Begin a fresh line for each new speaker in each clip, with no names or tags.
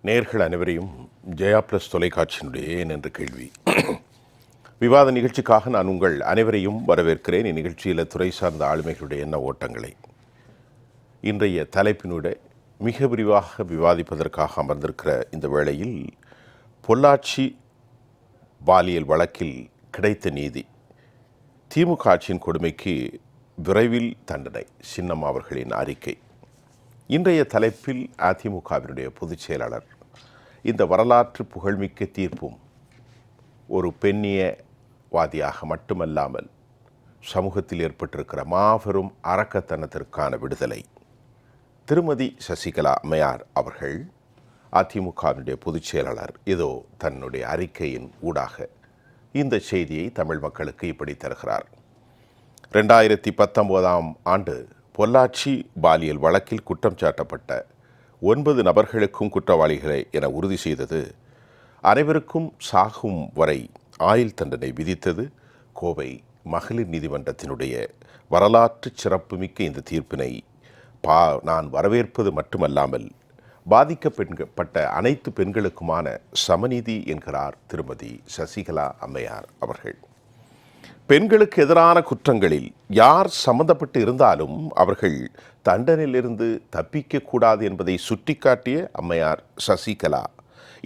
நேர்கள் அனைவரையும் ஜெயா பிளஸ் தொலைக்காட்சியினுடைய ஏன் என்ற கேள்வி விவாத நிகழ்ச்சிக்காக நான் உங்கள் அனைவரையும் வரவேற்கிறேன். இந்நிகழ்ச்சியில் துறை சார்ந்த ஆளுமைகளுடைய எண்ண ஓட்டங்களை இன்றைய தலைப்பினுடைய மிக விரிவாக விவாதிப்பதற்காக அமர்ந்திருக்கிற இந்த வேளையில் பொள்ளாச்சி பாலியல் வழக்கில் கிடைத்த நீதி, திமுக ஆட்சியின் கொடுமைக்கு விரைவில் தண்டனை, சின்னம்மா அவர்களின் அறிக்கை. இன்றைய தலைப்பில் அதிமுகவினுடைய பொதுச் செயலாளர் இந்த வரலாற்று புகழ்மிக்க தீர்ப்பும் ஒரு பெண்ணியவாதியாக மட்டுமல்லாமல் சமூகத்தில் ஏற்பட்டிருக்கிற மாபெரும் அரக்கத்தனத்திற்கான விடுதலை. திருமதி சசிகலா அம்மையார் அவர்கள் அதிமுகவினுடைய பொதுச் செயலாளர் இதோ தன்னுடைய அறிக்கையின் ஊடாக இந்த செய்தியை தமிழ் மக்களுக்கு இப்படி தருகிறார். 2019ஆம் ஆண்டு பொள்ளாச்சி பாலியல் வழக்கில் குற்றம் சாட்டப்பட்ட 9 நபர்களுக்கும் குற்றவாளிகளை என உறுதி செய்தது, அனைவருக்கும் சாகும் வரை ஆயுள் தண்டனை விதித்தது கோவை மகளிர் நீதிமன்றத்தினுடைய வரலாற்று சிறப்புமிக்க இந்த தீர்ப்பினை நான் வரவேற்பது மட்டுமல்லாமல் பாதிக்கப்பட்ட அனைத்து பெண்களுக்குமான சமநீதி என்கிறார் திருமதி சசிகலா அம்மையார் அவர்கள். பெண்களுக்கு எதிரான குற்றங்களில் யார் சம்பந்தப்பட்டு இருந்தாலும் அவர்கள் தண்டனையிலிருந்து தப்பிக்கக்கூடாது என்பதை சுட்டிக்காட்டிய அம்மையார் சசிகலா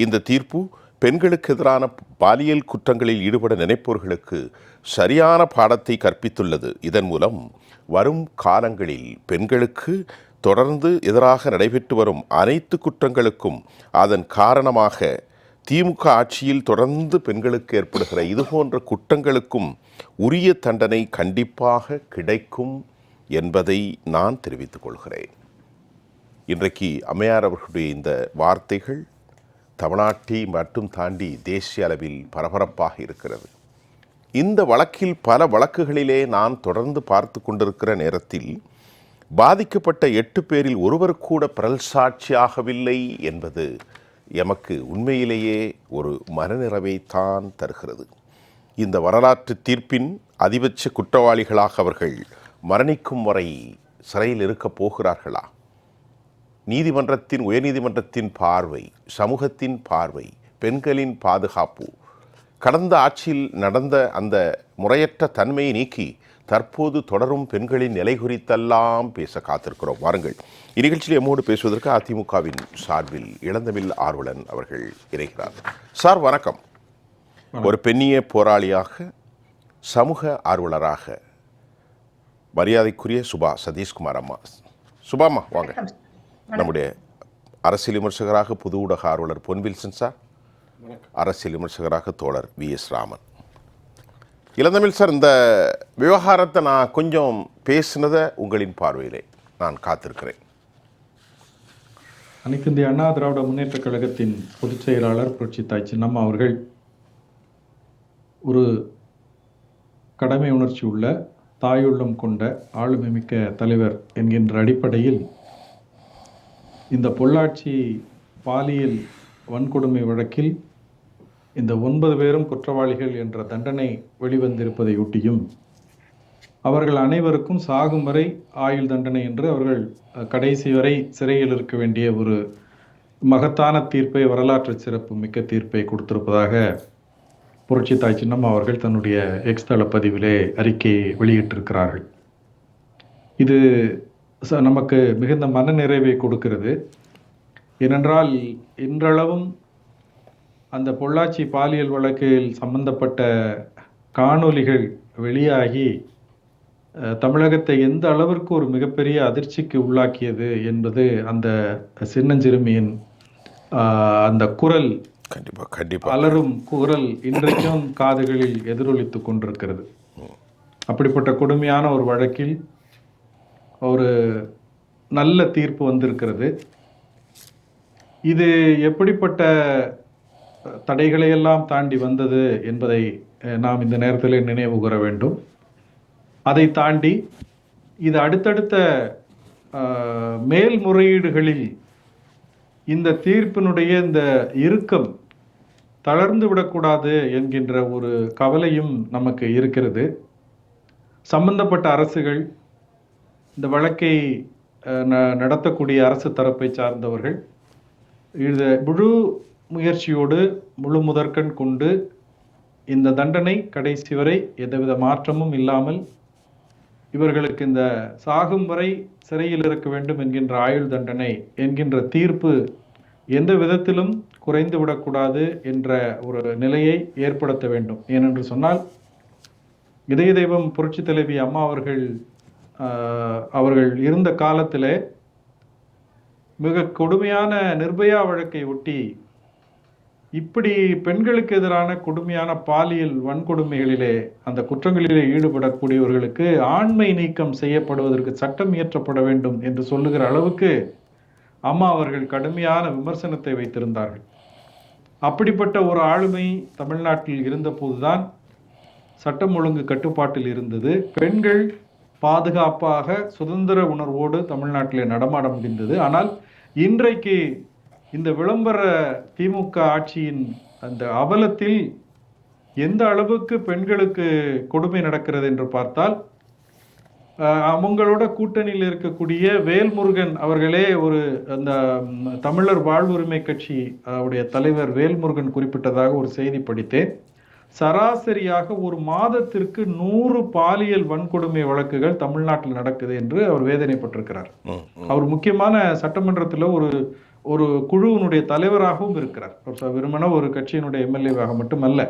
இந்த தீர்ப்பு பெண்களுக்கு எதிரான பாலியல் குற்றங்களில் ஈடுபட நினைப்பவர்களுக்கு சரியான பாடத்தை கற்பித்துள்ளது. இதன் மூலம் வரும் காலங்களில் பெண்களுக்கு தொடர்ந்து எதிராக நடைபெற்று வரும் அனைத்து குற்றங்களுக்கும் அதன் காரணமாக திமுக ஆட்சியில் தொடர்ந்து பெண்களுக்கு ஏற்படுகிற இதுபோன்ற குற்றங்களுக்கும் உரிய தண்டனை கண்டிப்பாக கிடைக்கும் என்பதை நான் தெரிவித்துக் கொள்கிறேன். இன்றைக்கு அம்மையார் அவர்களுடைய இந்த வார்த்தைகள் தமிழ்நாட்டை மட்டும் தாண்டி தேசிய அளவில் பரபரப்பாக இருக்கிறது. இந்த வழக்கில் பல வழக்குகளிலே நான் தொடர்ந்து பார்த்து கொண்டிருக்கிற நேரத்தில் பாதிக்கப்பட்ட 8 பேரில் ஒருவர் கூட பிறல் சாட்சியாகவில்லை என்பது எமக்கு உண்மையிலேயே ஒரு மனநிறைவை தான் தருகிறது. இந்த வரலாற்று தீர்ப்பின் அதிபட்ச குற்றவாளிகளாக அவர்கள் மரணிக்கும் வரை சிறையில் இருக்கப் போகிறார்களா? நீதிமன்றத்தின் உயர்நீதிமன்றத்தின் பார்வை, சமூகத்தின் பார்வை, பெண்களின் பாதுகாப்பு, கடந்த ஆட்சியில் நடந்த அந்த முறையற்ற தன்மையை நீக்கி தற்போது தொடரும் பெண்களின் நிலை குறித்தெல்லாம் பேச காத்திருக்கிறோம். வாருங்கள், இந்நிகழ்ச்சியில் எம்மோடு பேசுவதற்கு அதிமுகவின் சார்பில் இளந்தமிழ் ஆர்வலன் அவர்கள் இணைகிறார். சார் வணக்கம். ஒரு பெண்ணிய போராளியாக, சமூக ஆர்வலராக மரியாதைக்குரிய சுபா சதீஷ்குமார் அம்மா. சுபாமா வாங்க. நம்முடைய அரசியல் விமர்சகராக புது ஊடக ஆர்வலர் பொன்வில்சன் சார், அரசியல் விமர்சகராக தோழர் VS ராமன். இளந்தமிழ் சார், இந்த விவகாரத்தை நான் கொஞ்சம் பேசினதை உங்களின் பார்வையிலே நான் காத்திருக்கிறேன்.
அனைத்து இந்திய அண்ணா திராவிட முன்னேற்ற கழகத்தின் பொதுச் செயலாளர் புரட்சி தாய் சின்னம்மா அவர்கள் ஒரு கடமை உணர்ச்சி உள்ள, தாயுள்ளம் கொண்ட, ஆளுமை மிக்க தலைவர் என்கின்ற அடிப்படையில் இந்த பொள்ளாச்சி பாலியல் வன்கொடுமை வழக்கில் இந்த 9 பேரும் குற்றவாளிகள் என்ற தண்டனை வெளிவந்திருப்பதை ஒட்டியும் அவர்கள் அனைவருக்கும் சாகும் வரை ஆயுள் தண்டனை என்று அவர்கள் கடைசி வரை சிறையில் இருக்க வேண்டிய ஒரு மகத்தான தீர்ப்பை, வரலாற்று சிறப்பு மிக்க தீர்ப்பை கொடுத்திருப்பதாக புரட்சி தாய் சின்னம்மா அவர்கள் தன்னுடைய எக்ஸ் தள பதிவிலே அறிக்கையை வெளியிட்டிருக்கிறார்கள். இது நமக்கு மிகுந்த மன நிறைவை கொடுக்கிறது. ஏனென்றால் இன்றளவும் அந்த பொள்ளாச்சி பாலியல் வழக்கில் சம்பந்தப்பட்ட காணொலிகள் வெளியாகி தமிழகத்தை எந்த அளவிற்கு ஒரு மிகப்பெரிய அதிர்ச்சிக்கு உள்ளாக்கியது என்பது அந்த சின்னஞ்சிறுமியின் அந்த குரல், கண்டிப்பாக அலறும் குரல் இன்றைக்கும் காதுகளில் எதிரொலித்து கொண்டிருக்கிறது. அப்படிப்பட்ட கொடுமையான ஒரு வழக்கில் ஒரு நல்ல தீர்ப்பு வந்திருக்கிறது. இது எப்படிப்பட்ட தடைகளையெல்லாம் தாண்டி வந்தது என்பதை நாம் இந்த நேரத்தில் நினைவு கூற வேண்டும். அதை தாண்டி இது அடுத்தடுத்த மேல்முறையீடுகளில் இந்த தீர்ப்பினுடைய இந்த இறுக்கம் தளர்ந்து விடக்கூடாது என்கின்ற ஒரு கவலையும் நமக்கு இருக்கிறது. சம்பந்தப்பட்ட அரசுகள், இந்த வழக்கை நடத்தக்கூடிய அரசு தரப்பை சார்ந்தவர்கள் இதை முழு முயற்சியோடு முழு முதற்கண் கொண்டு இந்த தண்டனை கடைசி வரை எந்தவித மாற்றமும் இல்லாமல் இவர்களுக்கு இந்த சாகும் வரை சிறையில் இருக்க வேண்டும் என்கின்ற ஆயுள் தண்டனை என்கின்ற தீர்ப்பு எந்த விதத்திலும் குறைந்து விடக்கூடாது என்ற ஒரு நிலையை ஏற்படுத்த வேண்டும். ஏனென்று சொன்னால் இதய தெய்வம் புரட்சி தலைவி அம்மா அவர்கள் இருந்த காலத்திலே மிக கொடுமையான நிர்பயா வழக்கை ஒட்டி இப்படி பெண்களுக்கு எதிரான கொடுமையான பாலியல் வன்கொடுமைகளிலே அந்த குற்றங்களிலே ஈடுபடக்கூடியவர்களுக்கு ஆண்மை நீக்கம் செய்யப்படுவதற்கு சட்டம் இயற்றப்பட வேண்டும் என்று சொல்லுகிற அளவுக்கு அம்மா அவர்கள் கடுமையான விமர்சனத்தை வைத்திருந்தார்கள். அப்படிப்பட்ட ஒரு ஆளுமை தமிழ்நாட்டில் இருந்தபோதுதான் சட்டம் ஒழுங்கு கட்டுப்பாட்டில் இருந்தது. பெண்கள் பாதுகாப்பாக சுதந்திர உணர்வோடு தமிழ்நாட்டிலே நடமாட முடிந்தது. ஆனால் இன்றைக்கு இந்த விளம்பர திமுக ஆட்சியின் அந்த அவலத்தில் எந்த அளவுக்கு பெண்களுக்கு கொடுமை நடக்கிறது என்று பார்த்தால், அவங்களோட கூட்டணியில் இருக்கக்கூடிய வேல்முருகன் அவர்களே அந்த தமிழர் வாழ்வுரிமை கட்சி உடைய தலைவர் வேல்முருகன் குறிப்பிட்டதாக ஒரு செய்தி படித்தேன். சராசரியாக ஒரு மாதத்திற்கு 100 பாலியல் வன்கொடுமை வழக்குகள் தமிழ்நாட்டில் நடக்குது என்று அவர் வேதனைப்பட்டிருக்கிறார். அவர் முக்கியமான சட்டமன்றத்தில் ஒரு குழுவினுடைய தலைவராகவும் இருக்கிறார். வெறுமனே ஒரு கட்சியினுடைய எம்எல்ஏவாக மட்டுமல்ல,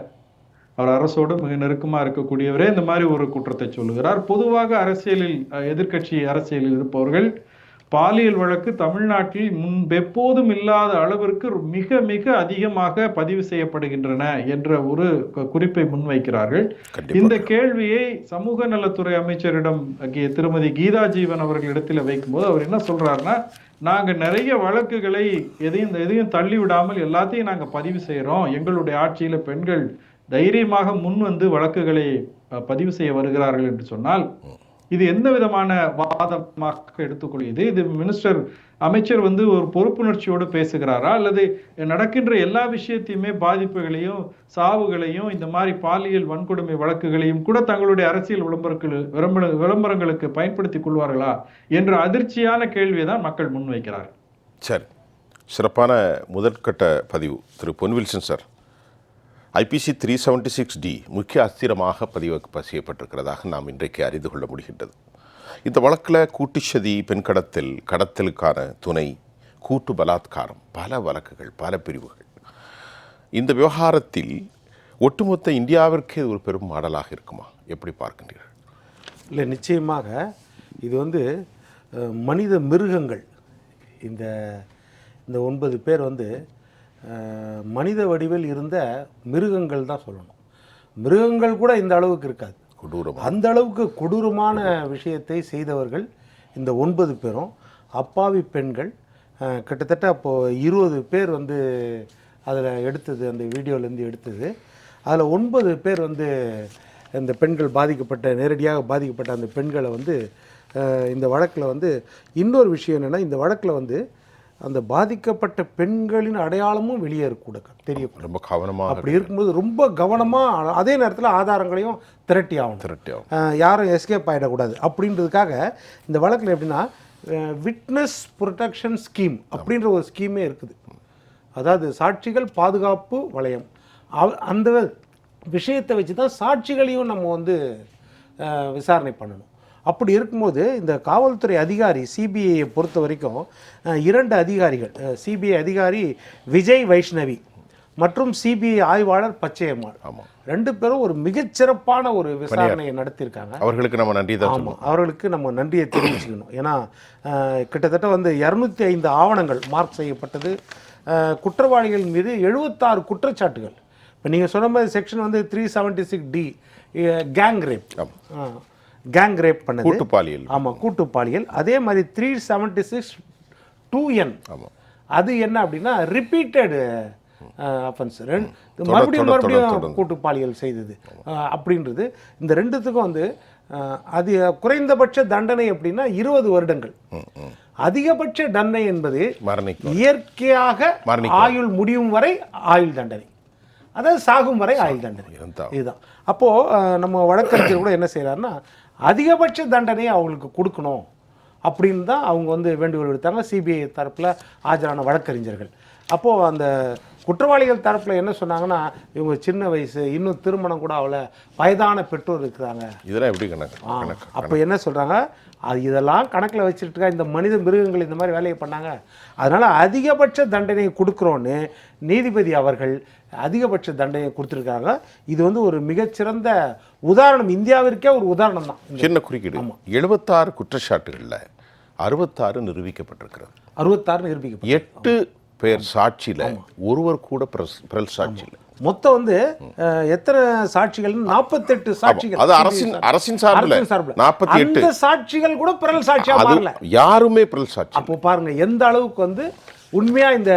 அவர் அரசோடு மிக நெருக்கமாக இருக்கக்கூடியவரே இந்த மாதிரி ஒரு குற்றத்தை சொல்லுகிறார். பொதுவாக அரசியலில் எதிர்கட்சி அரசியலில் இருப்பவர்கள் பாலியல் வழக்கு தமிழ்நாட்டில் எப்போதும் இல்லாத அளவிற்கு மிக மிக அதிகமாக பதிவு செய்யப்படுகின்றன என்ற ஒரு குறிப்பை முன்வைக்கிறார்கள். இந்த கேள்வியை சமூக நலத்துறை அமைச்சரிடம் திருமதி கீதா ஜீவன் அவர்களிடத்தில் வைக்கும்போது அவர் என்ன சொல்றாருன்னா, நாங்க நிறைய வழக்குகளை எதையும் தள்ளி விடாமல் எல்லாத்தையும் நாங்க பதிவு செய்யறோம். எங்களுடைய ஆட்சியில பெண்கள் தைரியமாக முன் வந்து வழக்குகளை பதிவு செய்ய வருகிறார்கள் என்று சொன்னால் இது எந்த விதமான வாதமாக எடுத்துக்கொள்கிறது? இது அமைச்சர் ஒரு பொறுப்புணர்ச்சியோடு பேசுகிறாரா, அல்லது நடக்கின்ற எல்லா விஷயத்தையுமே பாதிப்புகளையும் சாவுகளையும் இந்த மாதிரி பாலியல் வன்கொடுமை வழக்குகளையும் கூட தங்களுடைய அரசியல் விளம்பரங்களுக்கு பயன்படுத்திக் கொள்வார்களா என்ற அதிர்ச்சியான கேள்வியை தான் மக்கள் முன்வைக்கிறார்.
சரி, சிறப்பான முதற்கட்ட பதிவு திரு பொன்வில்சன் சார். ஐபிசி 376D முக்கிய அஸ்திரமாக பதிவு செய்யப்பட்டிருக்கிறதாக நாம் இன்றைக்கு அறிந்து கொள்ள முடிகின்றது. இந்த வழக்கில் கூட்டுச்சதி, பெண் கடத்தலுக்கான துணை, கூட்டு பலாத்காரம், பல வழக்குகள், பல பிரிவுகள். இந்த விவகாரத்தில் ஒட்டுமொத்த இந்தியாவிற்கே ஒரு பெரும் மாடலாக இருக்குமா? எப்படி பார்க்கின்றீர்கள்?
இல்லை, நிச்சயமாக இது மனித மிருகங்கள். இந்த 9 பேர் மனித வடிவில் இருந்த மிருகங்கள் தான் சொல்லணும். மிருகங்கள் கூட இந்த அளவுக்கு இருக்காது, அந்த அளவுக்கு கொடூரமான விஷயத்தை செய்தவர்கள் இந்த 9 பேரும். அப்பாவி பெண்கள் கிட்டத்தட்ட அப்போது 20 பேர் அதில் எடுத்தது, அந்த வீடியோலேருந்து எடுத்தது. அதில் 9 பேர் இந்த பெண்கள் நேரடியாக பாதிக்கப்பட்ட அந்த பெண்களை இந்த வழக்கில் இன்னொரு விஷயம் என்னென்னா, இந்த வழக்கில் அந்த பாதிக்கப்பட்ட பெண்களின் அடையாளமும் வெளியே இருக்கக்கூட தெரியும்.
ரொம்ப கவனமாக
அப்படி இருக்கும்போது ரொம்ப கவனமாக, அதே நேரத்தில் ஆதாரங்களையும் திரட்டி ஆகும், யாரும் எஸ்கேப் ஆகிடக்கூடாது அப்படின்றதுக்காக இந்த வழக்கில் எப்படின்னா விட்னஸ் ப்ரொடெக்ஷன் ஸ்கீம் அப்படின்ற ஒரு ஸ்கீமே இருக்குது. அதாவது சாட்சிகள் பாதுகாப்பு வளையம். அந்த விஷயத்தை வச்சு தான் சாட்சிகளையும் நம்ம விசாரணை பண்ணணும். அப்படி இருக்கும்போது இந்த காவல்துறை அதிகாரி, சிபிஐயை பொறுத்த வரைக்கும் 2 அதிகாரிகள், சிபிஐ அதிகாரி விஜய் வைஷ்ணவி மற்றும் சிபிஐ ஆய்வாளர் பச்சையம்மாள், 2 பேரும் ஒரு மிகச்சிறப்பான ஒரு விசாரணையை நடத்தியிருக்காங்க.
அவர்களுக்கு நம்ம நன்றி தான்.
ஆமாம், அவர்களுக்கு நம்ம நன்றியை தெரிவிச்சுக்கணும். ஏன்னா கிட்டத்தட்ட 205 ஆவணங்கள் மார்க் செய்யப்பட்டது. குற்றவாளிகள் மீது 76 குற்றச்சாட்டுகள். இப்போ நீங்கள் சொன்ன மாதிரி செக்ஷன் 376D கேங் ரேப் பண்ணது,
கூட்டு பாலியல்.
ஆமாம், கூட்டு பாலியல். அதே மாதிரி 376(2N) அது என்ன அப்படின்னா ரிப்பீட்டட் அஃபென்ஸ், மறுபடியும் கூட்டு பாலியல் செய்தது அப்படின்றது. இந்த 2த்துக்கும் அது குறைந்தபட்ச தண்டனை அப்படின்னா 20 வருடங்கள். அதிகபட்ச தண்டனை என்பது இயற்கையாக ஆயுள் முடியும் வரை ஆயுள் தண்டனை, அதாவது சாகும் வரை ஆயுள் தண்டனை. இதுதான். அப்போது நம்ம வழக்கறிஞர் கூட என்ன செய்கிறாருன்னா, அதிகபட்ச தண்டனையை அவங்களுக்கு கொடுக்கணும் அப்படின்னு தான் அவங்க வேண்டுகோள் விடுத்தாங்க, சிபிஐ தரப்பில் ஆஜரான வழக்கறிஞர்கள். அப்போது அந்த குற்றவாளிகள் தரப்பில் என்ன சொன்னாங்கன்னா, இவங்க சின்ன வயசு, இன்னும் திருமணம் கூட அவளை வயதான பெற்றோர் இருக்கிறாங்க.
இதெல்லாம் எப்படி கணக்கு?
அப்போ என்ன சொல்கிறாங்க, அது இதெல்லாம் கணக்கில் வச்சுட்டு இந்த மனித மிருகங்கள் இந்த மாதிரி வேலையை பண்ணாங்க, அதனால் அதிகபட்ச தண்டனை கொடுக்குறோன்னு நீதிபதி அவர்கள் அதிகபட்ச தண்டனை கொடுத்துருக்காங்க. இது வந்து ஒரு மிகச்சிறந்த உதாரணம், இந்தியாவிற்கே ஒரு உதாரணம் தான்.
சின்ன குறுக்கீடு. 76 குற்றச்சாட்டுகளில் 66 நிரூபிக்கப்பட்டிருக்கிறது.
66 நிரூபிக்கப்பட்டு
8 பேர் சாட்சியில் ஒருவர் கூட பிறல் சாட்சியில்.
மொத்தம் வந்து எத்தனை சாட்சிகள்? 48 சாட்சிகள்.
அது அரசின் சார்பில் 48.
அந்த சாட்சிகள் கூட பிறல் சாட்சியா மாறல,
யாருமே பிறல் சாட்சி.
அப்போ பாருங்க எந்த அளவுக்கு வந்து உண்மையா இந்த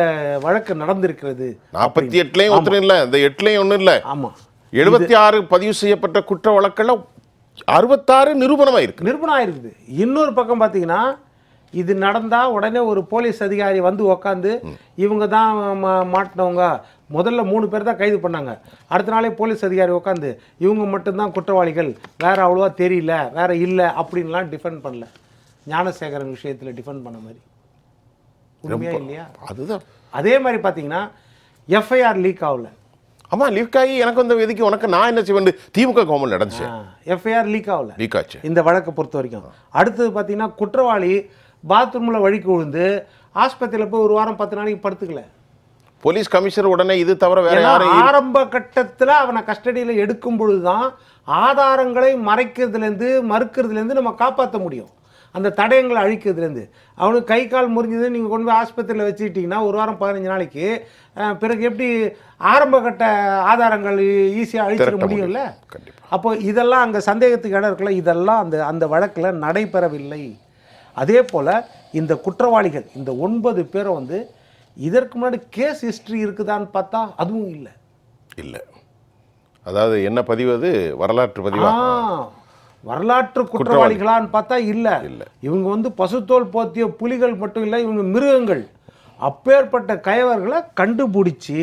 வழக்கு நடந்திருக்கிறது.
48லயும் ஒன்றும் இல்லை, இந்த 8லயும் ஒன்றும் இல்லை.
ஆமா,
76 பதிவு செய்யப்பட்ட குற்ற வழக்குல 66 நிரூபணம் ஆயிருக்குது.
இன்னொரு பக்கம் பார்த்தீங்கன்னா, இது நடந்தால் உடனே ஒரு போலீஸ் அதிகாரி வந்து உக்காந்து இவங்க தான் மாட்டினவங்க, முதல்ல 3 பேர் தான் கைது பண்ணாங்க, அடுத்த நாளே போலீஸ் அதிகாரி உட்காந்து இவங்க மட்டும்தான் குற்றவாளிகள், வேற அவ்வளோவா தெரியல, வேற இல்லை அப்படின்லாம் டிஃபெண்ட் பண்ணல. ஞானசேகரன் விஷயத்தில் டிஃபெண்ட் பண்ண மாதிரி உண்மையா இல்லையா?
அதுதான்.
அதே மாதிரி பார்த்தீங்கன்னா எஃப்ஐஆர் லீக் ஆகல.
ஆமாம், லீக் ஆகி எனக்கு வந்து விதிக்கு உனக்கு நான் என்ன செய்வேன், திமுக கவர்மெண்ட் நடந்துச்சு.
எஃப்ஐஆர் லீக் ஆகல,
லீக் ஆச்சு
இந்த வழக்கை பொறுத்த வரைக்கும். அடுத்தது பார்த்தீங்கன்னா, குற்றவாளி பாத்ரூமில் வழிக்கு விழுந்து ஆஸ்பத்திரியில் போய் 1 வாரம் 10 நாளைக்கு படுத்துக்கல.
போலீஸ் கமிஷனர் உடனே இது தவிர வேற யாரும்
ஆரம்ப கட்டத்தில் அவனை கஸ்டடியில் எடுக்கும் பொழுது தான் ஆதாரங்களை மறைக்கிறதுலேருந்து மறுக்கிறதுலேருந்து நம்ம காப்பாற்ற முடியும், அந்த தடயங்களை அழிக்கிறதுலேருந்து. அவனுக்கு கை கால் முறிஞ்சது, நீங்கள் கொண்டு போய் ஆஸ்பத்திரியில் வச்சுக்கிட்டிங்கன்னா 1 வாரம் 15 நாளைக்கு பிறகு எப்படி ஆரம்ப கட்ட ஆதாரங்கள் ஈஸியாக அழிச்சிட முடியும்ல? அப்போ இதெல்லாம் அங்கே சந்தேகத்துக்கு இடம் இருக்குல்ல, இதெல்லாம் அந்த வழக்கில் நடைபெறவில்லை. அதே போல் இந்த குற்றவாளிகள் இந்த 9 பேரை வந்து இதற்கு முன்னாடி கேஸ் ஹிஸ்ட்ரி இருக்குதான்னு பார்த்தா அதுவும் இல்லை.
அதாவது என்ன பதிவு, அது வரலாற்று பதிவா?
வரலாற்று குற்றவாளிகளான்னு பார்த்தா இல்லை. இவங்க வந்து பசுத்தோல் போத்திய புலிகள் மட்டும் இல்லை, இவங்க மிருகங்கள். அப்பேற்பட்ட கயவர்களை கண்டுபிடிச்சி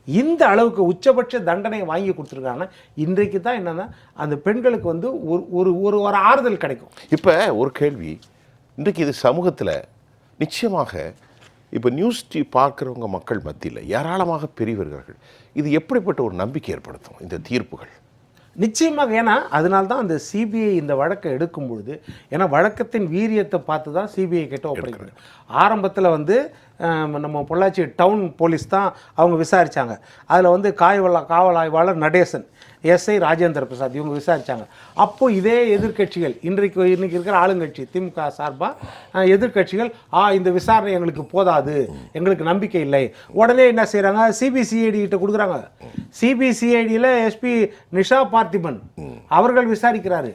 இந்த அளவுக்கு உச்சபட்ச தண்டனை வாங்கி கொடுத்துருக்காங்க. இன்றைக்கு தான் என்னன்னா அந்த பெண்களுக்கு வந்து ஒரு ஆறுதல் கிடைக்கும்.
இப்போ ஒரு கேள்வி, இன்றைக்கு இது சமூகத்தில் நிச்சயமாக இப்போ நியூஸ் பார்க்குறவங்க மக்கள் மத்தியில் ஏராளமாக பெரியவர்கள், இது எப்படிப்பட்ட ஒரு நம்பிக்கை ஏற்படுத்தும் இந்த தீர்ப்புகள்?
நிச்சயமாக. ஏன்னா அதனால்தான் அந்த சிபிஐ இந்த வழக்கை எடுக்கும் பொழுது, ஏன்னா வழக்கத்தின் வீரியத்தை பார்த்து தான் சிபிஐ கிட்ட ஒப்படைக்கணும். ஆரம்பத்தில் வந்து நம்ம பொள்ளாச்சி டவுன் போலீஸ் தான் அவங்க விசாரித்தாங்க. அதில் வந்து காவல் ஆய்வாளர் நடேசன், எஸ்ஐ ராஜேந்திர பிரசாத் இவங்க விசாரித்தாங்க. அப்போ இதே எதிர்க்கட்சிகள், இன்னைக்கு இருக்கிற ஆளுங்கட்சி திமுக சார்பாக எதிர்க்கட்சிகள் இந்த விசாரணை எங்களுக்கு போதாது, எங்களுக்கு நம்பிக்கை இல்லை, உடனே என்ன செய்கிறாங்க, சிபிசிஐடி கிட்ட கொடுக்குறாங்க. சிபிசிஐடியில் எஸ்பி நிஷா பார்த்திபன் அவர்கள் விசாரிக்கிறாரு.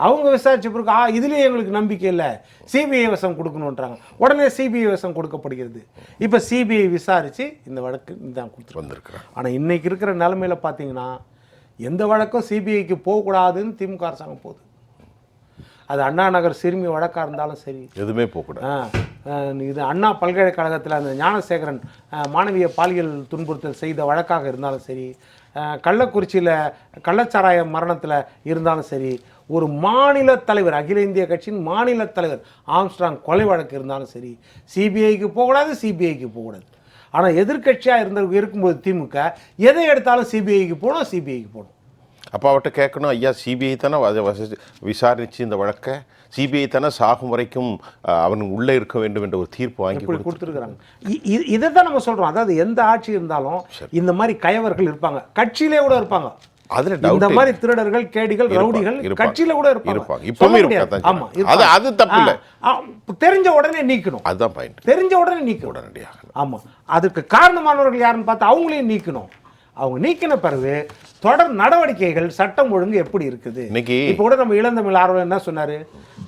அவங்க விசாரிச்ச பிறகு இதுலேயே எங்களுக்கு நம்பிக்கை இல்லை, சிபிஐ வசம் கொடுக்கணுன்றாங்க. உடனே சிபிஐ வசம் கொடுக்கப்படுகிறது. இப்போ சிபிஐ விசாரித்து இந்த வழக்கு தான் கொடுத்துட்டு வந்திருக்கிறாங்க. ஆனால் இன்றைக்கி இருக்கிற நிலைமையில் பார்த்தீங்கன்னா எந்த வழக்கும் சிபிஐக்கு போகக்கூடாதுன்னு திமுக அரசாங்கம் போகுது. அது அண்ணா நகர் சிறுமி வழக்காக இருந்தாலும் சரி, எதுவுமே போகக்கூடாது. இது அண்ணா பல்கலைக்கழகத்தில் அந்த ஞானசேகரன் மாணவிய பாலியல் துன்புறுத்தல் செய்த வழக்காக இருந்தாலும் சரி, கள்ளக்குறிச்சியில் கள்ளச்சாராய மரணத்தில் இருந்தாலும் சரி, ஒரு மாநில தலைவர், அகில இந்திய கட்சியின் மாநில தலைவர் ஆம்ஸ்ட்ராங் கொலை வழக்கு இருந்தாலும் சரி, சிபிஐக்கு போகக்கூடாது, சிபிஐக்கு போகக்கூடாது. ஆனால் எதிர்கட்சியாக இருக்கும்போது திமுக எதை எடுத்தாலும் சிபிஐக்கு போகணும், சிபிஐக்கு போகணும்.
அப்போ அவர்கிட்ட கேட்கணும், ஐயா சிபிஐ தானே விசாரித்து இந்த வழக்கை, சிபிஐ தானே சாகும் வரைக்கும் அவனுக்கு உள்ளே இருக்க வேண்டும் என்ற ஒரு தீர்ப்பு வாங்கி
கொடுத்துருக்குறாங்க. இதை தான் நம்ம சொல்கிறோம். அதாவது எந்த ஆட்சி இருந்தாலும் இந்த மாதிரி கயவர்கள் இருப்பாங்க, கட்சியிலே கூட இருப்பாங்க. இந்த மாதிரி திருடர்கள், கேடிகள், ரவுடிகள் கட்சியில கூட இருப்பாங்க. ஆமா, அது தப்பு இல்ல. தெரிஞ்ச உடனே நீக்கணும், அதுதான் பாயிண்ட். தெரிஞ்ச உடனே நீக்கணும் உடனடியாக. ஆமா, அதுக்கு காரணமானவர்கள் யாருன்னு பார்த்தா அவங்களையும் நீக்கணும். அவங்க நீக்கின பிறகு தொடர் நடவடிக்கைகள், சட்டம் ஒழுங்கு எப்படி இருக்குது. இப்போ கூட நம்ம இளந்தமிழ் ஆர்வலர் என்ன சொன்னாரு,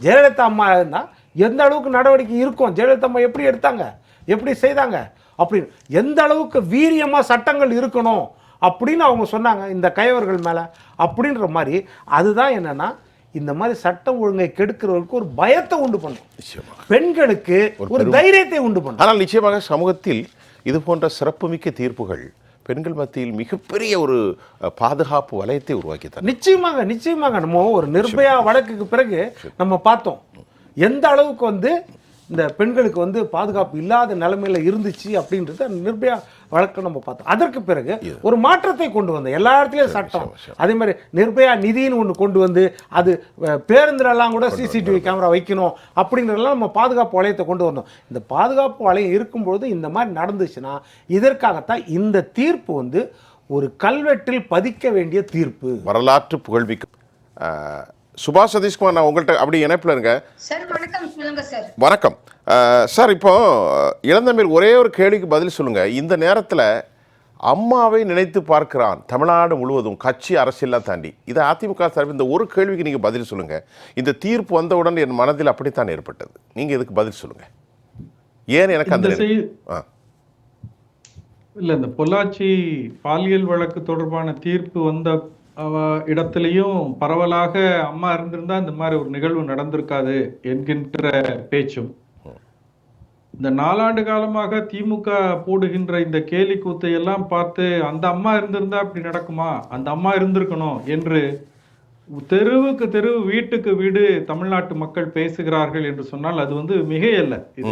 ஜெயலலிதா அம்மா இருந்தா எந்த அளவுக்கு நடவடிக்கை இருக்கும், ஜெயலலிதா அம்மா எப்படி எடுத்தாங்க, எப்படி செய்தாங்க அப்படின்னு, எந்த அளவுக்கு வீரியமா சட்டங்கள் இருக்கணும் அப்படின்னு அவங்க சொன்னாங்க இந்த கயவர்கள் மேலே அப்படின்ற மாதிரி. அதுதான் என்னன்னா இந்த மாதிரி சட்டம் ஒழுங்கை கெடுக்கிறவர்களுக்கு ஒரு பயத்தை உண்டு பண்ணும், பெண்களுக்கு ஒரு தைரியத்தை உண்டு பண்ணும்.
ஆனால் நிச்சயமாக சமூகத்தில் இது போன்ற சிறப்புமிக்க தீர்ப்புகள் பெண்கள் மத்தியில் மிகப்பெரிய ஒரு பாதுகாப்பு வலயத்தை உருவாக்கித்தான்.
நிச்சயமாக நம்ம ஒரு நிர்பயா வழக்குக்கு பிறகு நம்ம பார்த்தோம் எந்த அளவுக்கு வந்து இந்த பெண்களுக்கு வந்து பாதுகாப்பு இல்லாத நிலைமையில இருந்துச்சு அப்படின்றது அந்த நிர்பயா வழக்கை நம்ம பார்த்தோம். அதற்கு பிறகு ஒரு மாற்றத்தை கொண்டு வந்தோம், எல்லா இடத்துலையும் சட்டம். அதே மாதிரி நிர்பயா நிதின்னு ஒன்று கொண்டு வந்து அது பேருந்துலெல்லாம் கூட சிசிடிவி கேமரா வைக்கணும் அப்படிங்கிறதெல்லாம் நம்ம பாதுகாப்பு வளையத்தை கொண்டு வந்தோம். இந்த பாதுகாப்பு வளையம் இருக்கும்பொழுது இந்த மாதிரி நடந்துச்சுன்னா இதற்காகத்தான் இந்த தீர்ப்பு வந்து ஒரு கல்வெட்டில் பதிக்க வேண்டிய தீர்ப்பு,
வரலாற்று புகழ்மிக்க. சுபாஷ் சதீஷ்குமார், நான் உங்கள்கிட்ட அப்படி இணைப்பில் இருங்க
சார். வணக்கம், சொல்லுங்க சார்.
வணக்கம் சார். இப்போ இளந்தமிழ் ஒரே ஒரு கேள்விக்கு பதில் சொல்லுங்க. இந்த நேரத்தில் அம்மாவை நினைத்து பார்க்கிறான் தமிழ்நாடு முழுவதும், கட்சி அரசியலாம் தாண்டி. இதை அதிமுக சார்பில் இந்த ஒரு கேள்விக்கு நீங்கள் பதில் சொல்லுங்க. இந்த தீர்ப்பு வந்தவுடன் என் மனதில் அப்படித்தான் ஏற்பட்டது. நீங்கள் இதுக்கு பதில் சொல்லுங்க. ஏன் எனக்கு அந்த
இல்லை, இந்த பொள்ளாச்சி பாலியல் வழக்கு தொடர்பான தீர்ப்பு வந்த இடத்துலையும் பரவலாக அம்மா இருந்திருந்தா இந்த மாதிரி ஒரு நிகழ்வு நடந்திருக்காது என்கின்ற பேச்சும், இந்த 4 ஆண்டு காலமாக திமுக போடுகின்ற இந்த கேலி கூத்தை எல்லாம் பார்த்து அந்த அம்மா இருந்திருந்தா இப்படி நடக்குமா, அந்த அம்மா இருந்திருக்கணும் என்று தெருவுக்கு தெருவு வீட்டுக்கு வீடு தமிழ்நாட்டு மக்கள் பேசுகிறார்கள் என்று சொன்னால் அது வந்து மிகையல்ல. இது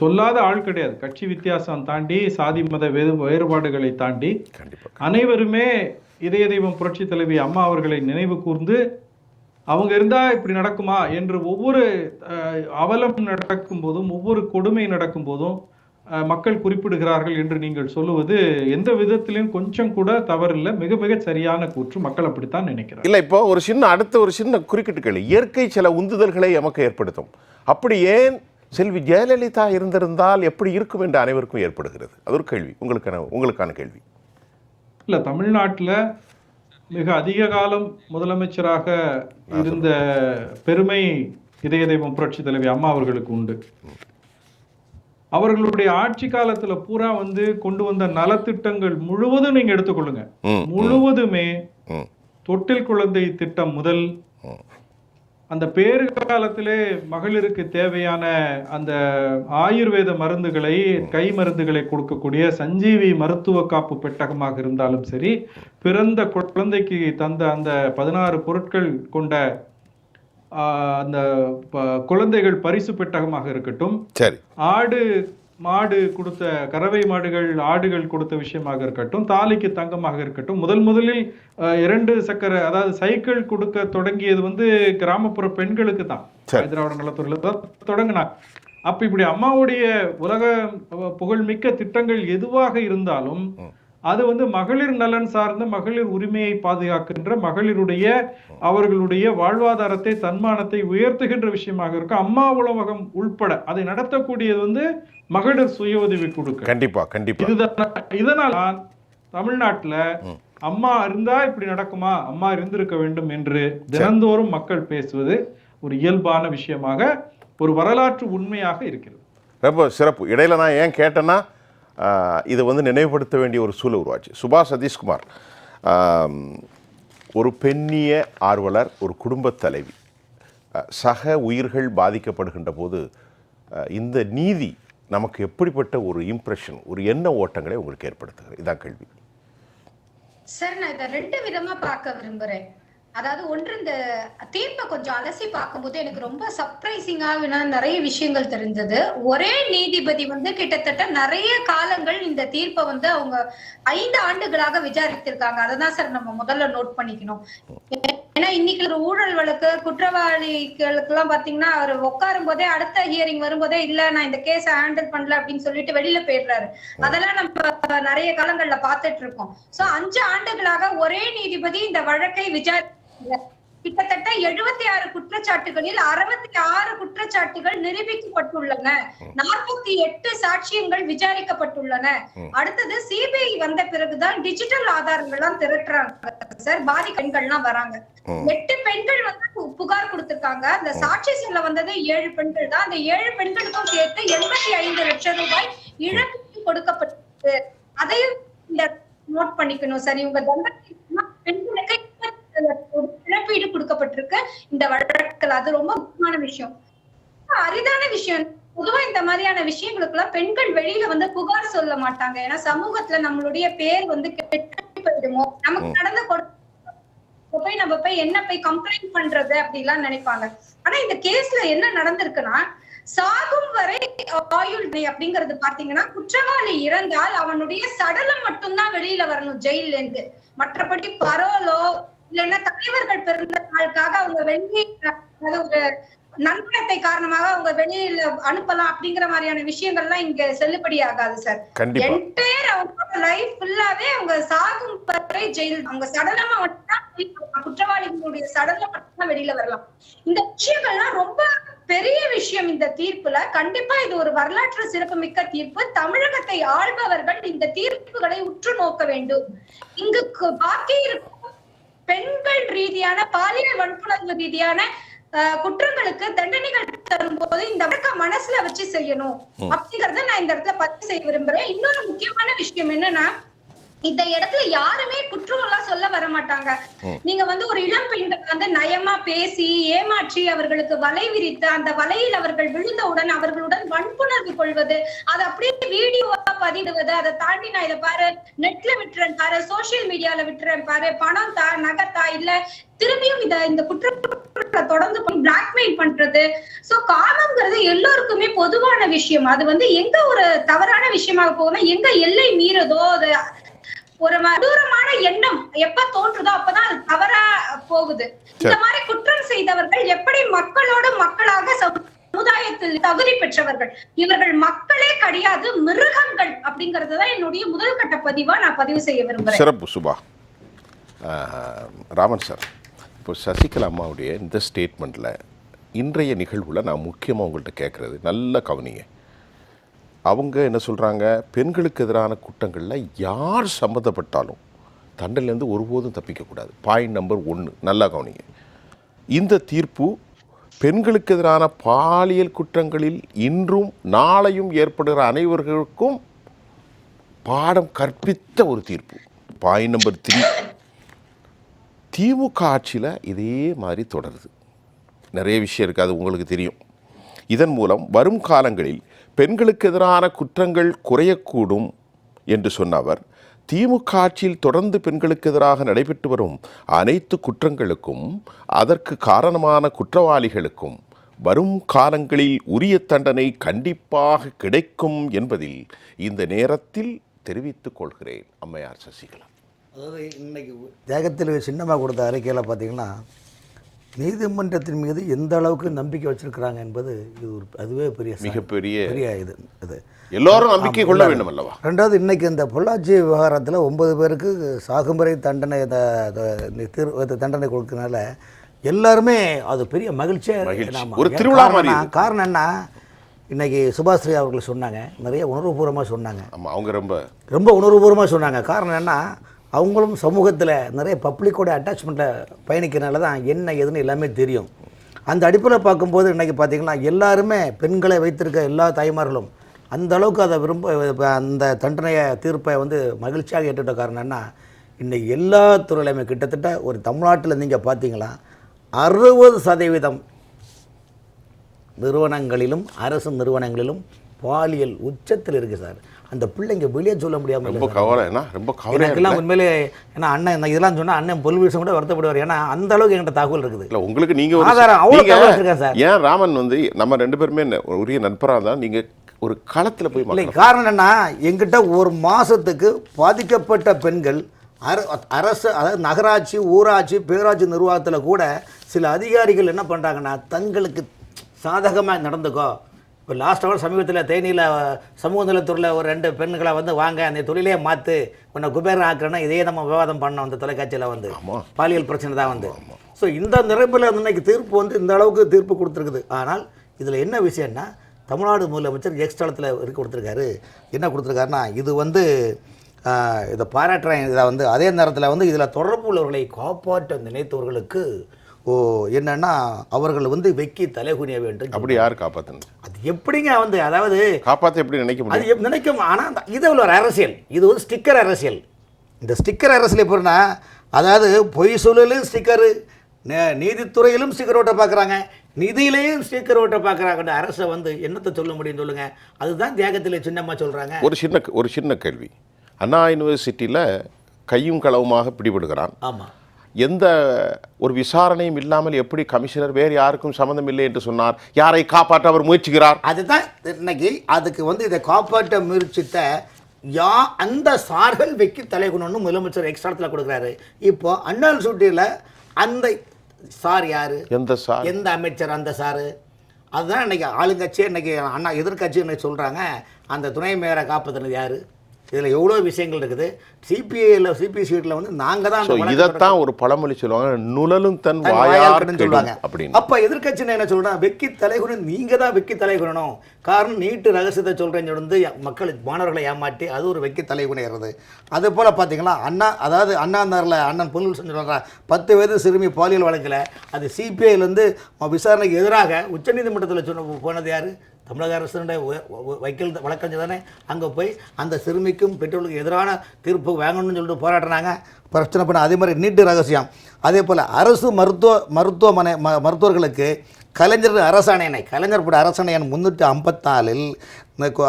சொல்லாத ஆள் கிடையாது. கட்சி வித்தியாசம் தாண்டி, சாதி மத வேறுபாடுகளை தாண்டி அனைவருமே இதய தெய்வம் புரட்சி தலைவி அம்மா அவர்களை நினைவு கூர்ந்து அவங்க இருந்தா இப்படி நடக்குமா என்று ஒவ்வொரு அவலம் நடக்கும் போதும், ஒவ்வொரு கொடுமை நடக்கும் போதும் மக்கள் குறிப்பிடுகிறார்கள் என்று நீங்கள் சொல்லுவது எந்த விதத்திலும் கொஞ்சம் கூட தவறில்லை, மிக மிக சரியான கூற்று. மக்கள் அப்படித்தான் நினைக்கிறார்.
இல்லை, இப்போ அடுத்த ஒரு சின்ன குறுக்கிட்டு கேள்வி. இயற்கை சில உந்துதல்களை எமக்கு ஏற்படுத்தும். அப்படி ஏன் செல்வி ஜெயலலிதா இருந்திருந்தால் எப்படி இருக்கும் என்று அனைவருக்கும் ஏற்படுகிறது? அது ஒரு கேள்வி, உங்களுக்கான கேள்வி.
இல்லை, தமிழ்நாட்டில் மிக அதிக காலம் முதலமைச்சராக இருந்த பெருமை இதய தெய்வம் புரட்சி தலைவி அம்மா அவர்களுக்கு உண்டு. அவர்களுடைய ஆட்சி காலத்துல பூரா வந்து கொண்டு வந்த நலத்திட்டங்கள் முழுவதும் நீங்க எடுத்துக்கொள்ளுங்க, முழுவதுமே தொட்டில் குழந்தை திட்டம் முதல் அந்த பேறு காலத்திலே மகளிருக்கு தேவையான அந்த ஆயுர்வேத மருந்துகளை, கை மருந்துகளை கொடுக்கக்கூடிய சஞ்சீவி மருத்துவ காப்பு பெட்டகமாக இருந்தாலும் சரி, பிறந்த குழந்தைக்கு தந்த அந்த 16 பொருட்கள் கொண்ட அந்த குழந்தைகள் பரிசு பெட்டகமாக இருக்கட்டும், ஆடு மாடு கொடுத்த, கறவை மாடுகள் ஆடுகள் கொடுத்த விஷயமாக இருக்கட்டும், தாலிக்கு தங்கமாக இருக்கட்டும், முதலில் 2 சக்கர அதாவது சைக்கிள் கொடுக்க தொடங்கியது வந்து கிராமப்புற பெண்களுக்கு தான், திராவிட நலத்துறையில தான் தொடங்கினாங்க. அப்ப இப்படி அம்மாவுடைய உலக புகழ்மிக்க திட்டங்கள் எதுவாக இருந்தாலும் அது வந்து மகளிர் நலன் சார்ந்த, மகளிர் உரிமையை பாதுகாக்கின்ற, மகளிருடைய அவர்களுடைய வாழ்வாதாரத்தை, தன்மானத்தை உயர்த்துகின்ற விஷயமாக இருக்கும். அம்மா உணவகம் உள்பட அதை நடத்தக்கூடியது வந்து மகளிர் சுய உதவி குழுக்கள்.
கண்டிப்பா கண்டிப்பா.
இதனால் தமிழ்நாட்டுல அம்மா இருந்தா இப்படி நடக்குமா, அம்மா இருந்திருக்க வேண்டும் என்று தினந்தோறும் மக்கள் பேசுவது ஒரு இயல்பான விஷயமாக, ஒரு வரலாற்று உண்மையாக இருக்கிறது.
ரொம்ப சிறப்பு. இடையில நான் ஏன் கேட்டேன்னா, இதை வந்து நினைவுபடுத்த வேண்டிய ஒரு சூழல் உருவாச்சு. சுபாஷ் சதீஷ்குமார் ஒரு பெண்ணிய ஆர்வலர், ஒரு குடும்பத் தலைவி, சக உயிர்கள் பாதிக்கப்படுகின்ற போது இந்த நீதி நமக்கு எப்படிப்பட்ட ஒரு இம்ப்ரெஷன், ஒரு எண்ண ஓட்டங்களை உங்களுக்கு ஏற்படுத்துகிறது? இதான் கேள்வி
சார். நான் இதை 2 விதமா பார்க்க விரும்புறேன். அதாவது ஒன்று, இந்த தீர்ப்பை கொஞ்சம் அலசி பார்க்கும்போது எனக்கு ரொம்ப சர்ப்ரைசிங்காக நிறைய விஷயங்கள் தெரிஞ்சது. ஒரே நீதிபதி வந்து கிட்டத்தட்ட நிறைய காலங்கள் இந்த தீர்ப்பை வந்து அவங்க 5 ஆண்டுகளாக விசாரித்திருக்காங்க. அததான் சார் நம்ம முதல்ல நோட் பண்ணிக்கணும். ஏன்னா இன்னைக்கு ஒரு ஊழல் வழக்கு குற்றவாளிகளுக்கு எல்லாம் பாத்தீங்கன்னா அவர் உட்காரும் போதே, அடுத்த ஹியரிங் வரும்போதே, இல்ல நான் இந்த கேஸை ஹேண்டில் பண்ணல அப்படின்னு சொல்லிட்டு வெளியில போயிடுறாரு. அதெல்லாம் நம்ம நிறைய காலங்கள்ல பாத்துட்டு இருக்கோம். சோ 5 ஆண்டுகளாக ஒரே நீதிபதி இந்த வழக்கை கிட்டத்தட்ட 76 குற்றச்சாட்டுகளில் 66 குற்றச்சாட்டுகள் நிரூபிக்கப்பட்டுள்ளன, 48 சாட்சியங்கள் விசாரிக்கப்பட்டுள்ளன. அடுத்தது சிபிஐ வந்த பிறகுதான் டிஜிட்டல் ஆதாரங்கள்லாம் திரட்டுறாங்க சார். பாதி பெண்கள்லாம் வராங்க. 8 பெண்கள் வந்து புகார் கொடுத்திருக்காங்க. அந்த சாட்சி சொல்ல வந்தது 7 பெண்கள் தான். அந்த 7 பெண்களுக்கும் சேர்த்து 85 லட்சம் ரூபாய் இழப்பீடு கொடுக்கப்பட்டது. அதையும் நோட் பண்ணிக்கணும் சார். இவங்க தண்டனை பெண்களுக்கு இழப்பீடு கொடுக்கப்பட்டிருக்கு இந்த வழக்கில். அது ரொம்ப முக்கியமான விஷயம், அரிதான விஷயம். பொதுவா இந்த மாதிரியான விஷயங்களுக்கு எல்லாம் பெண்கள் வெளியில வந்து புகார் சொல்ல மாட்டாங்க. ஏன்னா சமூகத்துல நம்மளுடைய பேர் வந்து கெட்டு போயிடுமோ, நமக்கு நடந்த போய் நம்ம போய் என்ன போய் கம்ப்ளைண்ட் பண்றது அப்படி எல்லாம் நினைப்பாங்க. ஆனா இந்த கேஸ்ல என்ன நடந்திருக்குன்னா, சாகும் வரை ஆயுள் தண்டனை அப்படிங்கிறது பாத்தீங்கன்னா, குற்றவாளி இறந்தால் அவனுடைய சடலம் மட்டும்தான் வெளியில வரணும் ஜெயில இருந்து. மற்றபடி பரோலோ இல்லைன்னா தலைவர்கள் பிறந்த நாளுக்காக அவங்க வெளியே ஒரு நல்வடத்தை காரணமாக அவங்க வெளியில அனுப்பலாம் அப்படிங்கிற மாதிரியான விஷயங்கள்லாம் இங்க செல்லுபடி ஆகாது சார். என்டையர் அவங்களோட லைஃப் ஃபுல்லாவே அவங்க சாகும் வரை ஜெயில், அவங்க சடலமா மட்டும்தான் குற்றவாளிகளுடைய சடலம் மட்டும்தான் வெளியில வரலாம். இந்த விஷயங்கள்லாம் ரொம்ப பெரிய விஷயம் இந்த தீர்ப்புல. கண்டிப்பா இது ஒரு வரலாற்று சிறப்புமிக்க தீர்ப்பு. தமிழகத்தை ஆள்பவர்கள் இந்த தீர்ப்புகளை உற்று நோக்க வேண்டும். இங்கு பாக்கி இருக்கும் பெண்கள் ரீதியான பாலியல் வன்புணர்வு ரீதியான குற்றங்களுக்கு தண்டனைகள் தரும்போது இந்த மனசுல வச்சு செய்யணும் அப்படிங்கறத நான் இந்த இடத்துல பதிவு செய்ய விரும்புறேன். இன்னொரு முக்கியமான விஷயம் என்னன்னா, இந்த இடத்துல யாருமே குற்றம் எல்லாம் சொல்ல வர மாட்டாங்க. நீங்க ஒரு இளம் பெண்கள் நயமா பேசி ஏமாற்றி அவர்களுக்கு வலை விரித்து அந்த வலையில் அவர்கள் விழுந்தவுடன் அவர்களுடன் வன்புணர்வு கொள்வது, அதை அப்படியே வீடியோவா பதிடுவது, அதை தாண்டி நான் இதை பாரு நெட்ல விட்டுறேன் பாரு, சோசியல் மீடியால விட்டுறேன் பாரு, பணம் தா நகத்தா இல்ல திரும்பியும் இந்த குற்றத்தை தொடர்ந்து பிளாக்மெயில் பண்றது. சோ காமங்கிறது எல்லோருக்குமே பொதுவான விஷயம். அது எங்க ஒரு தவறான விஷயமாக போகும்னா, எங்க எல்லை மீறதோ அது ஒரு தூரமான எண்ணம் எப்ப தோன்றுதோ அப்பதான் அது தவறா போகுது. இந்த மாதிரி குற்றம் செய்தவர்கள் எப்படி மக்களோட மக்களாக சமுதாயத்தில் தகுதி பெற்றவர்கள், இவர்கள் மக்களே கிடையாது மிருகங்கள் அப்படிங்கறதுதான் என்னுடைய முதல் கட்ட பதிவா நான் பதிவு செய்ய விரும்புறேன்.
சிறப்பு சுபா. ராமன் சார், இப்போ சசிகலா அம்மாவுடைய இந்த ஸ்டேட்மெண்ட்ல இன்றைய நிகழ்வுல நான் முக்கியமாக உங்கள்கிட்ட கேட்குறது, நல்ல கவனிங்க. அவங்க என்ன சொல்கிறாங்க, பெண்களுக்கு எதிரான குற்றங்களில் யார் சம்மந்தப்பட்டாலும் தண்டனையிலேருந்து ஒருபோதும் தப்பிக்கக்கூடாது. பாயிண்ட் நம்பர் 1, நல்லா கவனிங்க. இந்த தீர்ப்பு பெண்களுக்கு எதிரான பாலியல் குற்றங்களில் இன்றும் நாளையும் ஏற்படுகிற அனைவர்களுக்கும் பாடம் கற்பித்த ஒரு தீர்ப்பு. பாயிண்ட் நம்பர் 3, திமுக ஆட்சியில் இதே மாதிரி தொடருது. நிறைய விஷயம் இருக்குது, அது உங்களுக்கு தெரியும். இதன் மூலம் வரும் காலங்களில் பெண்களுக்கு எதிரான குற்றங்கள் குறையக்கூடும் என்று சொன்ன அவர், திமுக ஆட்சியில் தொடர்ந்து பெண்களுக்கு எதிராக நடைபெற்று வரும் அனைத்து குற்றங்களுக்கும் அதற்கு காரணமான குற்றவாளிகளுக்கும் வரும் காலங்களில் உரிய தண்டனை கண்டிப்பாக கிடைக்கும் என்பதில் இந்த நேரத்தில் தெரிவித்துக் கொள்கிறேன். அம்மையார் சசிகலா.
அதாவது இன்னைக்கு தேகத்தில் சின்னமாக கொடுத்த அறிக்கையில் பார்த்தீங்கன்னா, நீதிமன்றத்தின் மீது எந்த அளவுக்கு நம்பிக்கை வச்சிருக்கிறாங்க என்பது இது அதுவே மிகப்பெரிய இது
எல்லோரும் நம்பிக்கை கொள்ள வேண்டும் அல்லவா.
ரெண்டாவது, இன்னைக்கு இந்த பொள்ளாச்சி விவகாரத்தில் 9 பேருக்கு சாகுமுறை தண்டனை தண்டனை கொடுக்கறதுனால எல்லாருமே அது பெரிய மகிழ்ச்சியாக
ஒரு திருவிழா மாதிரி.
காரணம் என்ன, இன்னைக்கு சுபாஸ்ரீ அவர்கள் சொன்னாங்க, நிறைய உணர்வுபூர்வமாக சொன்னாங்க.
அவங்க ரொம்ப
உணர்வுபூர்வமாக சொன்னாங்க. காரணம் என்ன, அவங்களும் சமூகத்தில் நிறைய பப்ளிக்கோட அட்டாச்மெண்ட்டில் பயணிக்கிறனால தான் என்ன ஏதுன்னு எல்லாமே தெரியும். அந்த அடிப்படையில் பார்க்கும்போது இன்றைக்கி பார்த்திங்கன்னா எல்லாருமே பெண்களை வைத்திருக்க எல்லா தாய்மார்களும் அந்த அளவுக்கு அதை அந்த தண்டனையை தீர்ப்பை மகிழ்ச்சியாக ஏற்றுட்ட காரணம் என்ன, இன்றைக்கி எல்லா துறையிலுமே கிட்டத்தட்ட ஒரு தமிழ்நாட்டில் நீங்கள் பார்த்தீங்களா 60% நிறுவனங்களிலும் அரசு நிறுவனங்களிலும் பாலியல் உச்சத்தில் இருக்குது சார். அந்த பிள்ளைங்க வெளியே சொல்ல முடியாமல் எனக்கெல்லாம் உண்மையிலே, ஏன்னா அண்ணன் இதெல்லாம் சொன்னால் அண்ணன் பொலிவிஷன் கூட வருத்தப்படுவார். ஏன்னா அந்த அளவுக்கு என்கிட்ட தகவல் இருக்குது.
இல்லை உங்களுக்கு நீங்கள்
ஆதாரம் அவ்வளோ தகவல் இருக்கேன் சார்.
ஏன் ராமன் நம்ம 2 பேருமே உரிய நண்பராக தான் நீங்கள் ஒரு களத்தில் போய்
இல்லை. காரணம் என்னன்னா, எங்கிட்ட ஒரு மாதத்துக்கு பாதிக்கப்பட்ட பெண்கள் அரசு, அதாவது நகராட்சி, ஊராட்சி, பேராட்சி நிர்வாகத்தில் கூட சில அதிகாரிகள் என்ன பண்ணுறாங்கன்னா, தங்களுக்கு சாதகமாக நடந்துக்கோ. இப்போ லாஸ்ட் அவர் சமீபத்தில் தேனியில் சமூக நலத்துறையில் ஒரு 2 பெண்களை வாங்க அந்த தொழிலே மாற்று, உன்னை குபேரன் ஆக்குறேன்னா இதே நம்ம விவாதம் பண்ணோம் அந்த தொலைக்காட்சியில் பாலியல் பிரச்சனை தான் ஸோ இந்த நிறைப்பில் இன்னைக்கு தீர்ப்பு இந்த அளவுக்கு தீர்ப்பு கொடுத்துருக்குது. ஆனால் இதில் என்ன விஷயம்னா, தமிழ்நாடு முதலமைச்சர் எக்ஸ்தலத்தில் கொடுத்துருக்காரு. என்ன கொடுத்துருக்காருன்னா, இது இதை பாராட்டுறேன். இதை அதே நேரத்தில் இதில் தொடர்பு உள்ளவர்களை காப்பாற்ற நினைத்தவர்களுக்கு என்னன்னா அவர்கள் வெக்கி தலைகுனிய வேண்டும்.
அப்படி யார் காப்பாற்றணும்?
அது எப்படிங்க அதாவது
காப்பாற்ற எப்படி நினைக்க முடியும்?
அது நினைக்கும். ஆனால் இது ஒரு அரசியல், இது ஸ்டிக்கர் அரசியல். இந்த ஸ்டிக்கர் அரசியல் எப்படின்னா, அதாவது பொய் சொல்லலும் ஸ்டிக்கரு, நீதித்துறையிலும் ஸ்டிக்கர் ஓட்ட பார்க்குறாங்க, நிதியிலையும் ஸ்டிக்கர் ஓட்ட பார்க்குறாங்க. அரசை என்னத்தை சொல்ல முடியும் சொல்லுங்க? அதுதான் தியாகத்தில் சின்னம்மா சொல்கிறாங்க.
ஒரு சின்ன கேள்வி. அண்ணா யூனிவர்சிட்டியில் கையும் களவுமாக பிடிபடுகிறான்.
ஆமாம்.
எந்த ஒரு விசாரணையும் இல்லாமல் எப்படி கமிஷனர் வேறு யாருக்கும் சம்மந்தம் இல்லை என்று சொன்னார்? யாரை காப்பாற்ற அவர் முயற்சிக்கிறார்?
அதுதான் இன்னைக்கு அதுக்கு இதை காப்பாற்ற முயற்சித்த அந்த சார்கள் வெக்கி தலைகுணம்னு முதலமைச்சர் எக்ஸ்ட்ராத்தில் கொடுக்குறாரு. இப்போ அண்ணல் சூட்டியில் அந்த சார் யாரு?
எந்த சார்?
எந்த அமைச்சர் அந்த சாரு? அதுதான் இன்னைக்கு ஆளுங்கட்சி, இன்னைக்கு அண்ணா எதிர்கட்சி இன்னைக்கு சொல்கிறாங்க அந்த துணை மேயரை காப்பாற்றினது யாரு? இதில் எவ்வளோ விஷயங்கள் இருக்குது. சிபி சீட்டில் நாங்கள் தான்
இதைத்தான் ஒரு பழமொழி சொல்லுவாங்க, நுழலும் தன் வாயார்
சொல்லுவாங்க
அப்படின்னு.
அப்போ எதிர்கட்சி என்ன சொல்கிறேன், வெக்கி தலைகுணம் நீங்கள் தான் வெக்கி தலைகுணணும். காரணம் நீட்டு ரகசியத்தை சொல்கிறேன்னு மக்கள் மாணவர்களை ஏமாற்றி அது ஒரு வெக்கி தலைகுணேறது. அது போல் பார்த்தீங்களா அண்ணா நகரில் அண்ணன் பொன்முடிசன் சொல்கிறார் 10 வயது சிறுமி பாலியல் வழக்கில் அது சிபிஐலேருந்து விசாரணைக்கு எதிராக உச்சநீதிமன்றத்தில் போனது யார்? தமிழக அரசுடைய வழக்கறிஞர் தானே. அங்கே போய் அந்த சிறுமிக்கும் பெற்றோர்களுக்கு எதிரான தீர்ப்பு வாங்கணும்னு சொல்லிட்டு போராடினாங்க, பிரச்சனை பண்ண. அதே மாதிரி நீட்டு ரகசியம். அதே போல் அரசு மருத்துவர்களுக்கு கலைஞர் அரசாணை கலைஞர் பட அரசாணை 354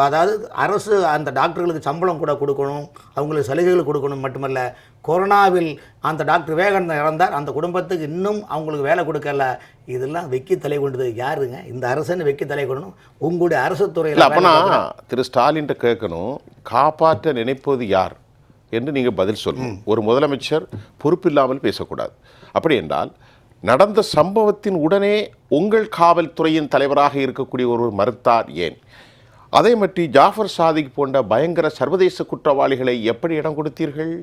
அதாவது அரசு அந்த டாக்டர்களுக்கு சம்பளம் கூட கொடுக்கணும், அவங்களுக்கு சலுகைகள் கொடுக்கணும். மட்டுமல்ல, கொரோனாவில் அந்த டாக்டர் விவேகானந்தன் இறந்தார், அந்த குடும்பத்துக்கு இன்னும் அவங்களுக்கு வேலை கொடுக்கல. இதெல்லாம் வெக்கி தலை கொண்டது யாருங்க? இந்த அரசுன்னு வெக்கி தலை கொள்ளணும். உங்களுடைய அரசு துறையில்
அப்பனா திரு ஸ்டாலின் கேட்கணும், காப்பாற்ற நினைப்பது யார் என்று நீங்கள் பதில் சொல்லணும். ஒரு முதலமைச்சர் பொறுப்பில்லாமல் பேசக்கூடாது. அப்படி என்றால் நடந்த சம்பவத்தின் உடனே உங்கள் காவல்துறையின் தலைவராக இருக்கக்கூடிய ஒருவர் மறுத்தார் ஏன்? அதே மாதிரி ஜாஃபர் சாதிக் போன்ற பயங்கர சர்வதேச குற்றவாளிகளை எப்படி இடம் கொடுத்தீர்கள்?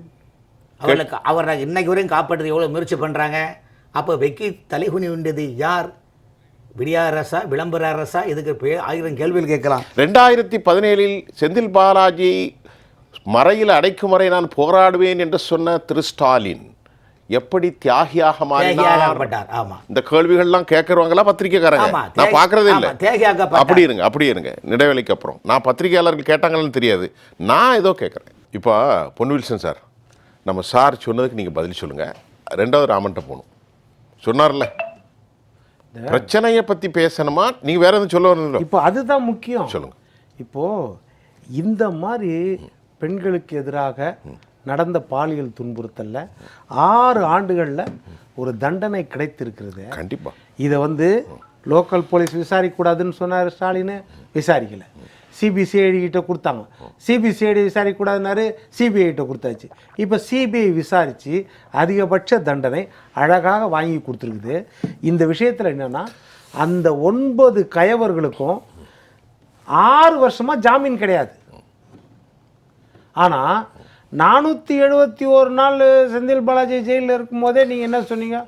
அவரை இன்னைக்கு வரையும் காப்பாற்றுறது எவ்வளோ முயற்சி பண்ணுறாங்க. அப்போ வெக்கி தலைகுனி வேண்டியது யார்? விடியா அரசா, விளம்பர அரசா? இதுக்கு 1000 கேள்விகள் கேட்கலாம்.
2017 செந்தில் பாலாஜி மறையில் அடைக்கும் வரை நான் போராடுவேன் என்று சொன்ன திரு ஸ்டாலின் எப்படி தியாகியாக மாறினார்? இந்த கேள்விகள்லாம் கேட்கறவங்களா பத்திரிகைக்காரங்க? நான் பார்க்கறதே இல்லை. அப்படி இருங்க இடைவேளைக்கு அப்புறம். நான் பத்திரிகையாளர்கள் கேட்டாங்கன்னு தெரியாது, நான் ஏதோ கேட்குறேன். இப்போ பொன்வில்சன் சார், நம்ம சார் சொன்னதுக்கு நீங்கள் பதில் சொல்லுங்கள். 2வது ராமன்ட்ட போகணும் சொன்னார்ல, பிரச்சனையை பற்றி பேசணுமா நீங்கள் வேற எதுவும் சொல்ல வரணும்?
இப்போ அதுதான் முக்கியம்.
சொல்லுங்கள்.
இப்போது இந்த மாதிரி பெண்களுக்கு எதிராக நடந்த பாலியல் துன்புறுத்தலில் 6 ஆண்டுகளில் ஒரு தண்டனை கிடைத்திருக்கிறது.
கண்டிப்பாக
இதை லோக்கல் போலீஸ் விசாரிக்கக்கூடாதுன்னு சொன்னார் ஸ்டாலின், விசாரிக்கலை. சிபிசிஐடி கிட்ட கொடுத்தாங்க, சிபிசிஐடி விசாரிக்கக்கூடாதுன்னாரு, சிபிஐட்ட கொடுத்தாச்சு. இப்போ சிபிஐ விசாரித்து அதிகபட்ச தண்டனை அழகாக வாங்கி கொடுத்துருக்குது. இந்த விஷயத்தில் என்னென்னா, அந்த 9 கயவர்களுக்கும் 6 வருஷமாக ஜாமீன் கிடையாது. ஆனால் 471 நாள் செந்தில் பாலாஜி ஜெயிலில் இருக்கும் போதே நீங்கள் என்ன சொன்னீங்க?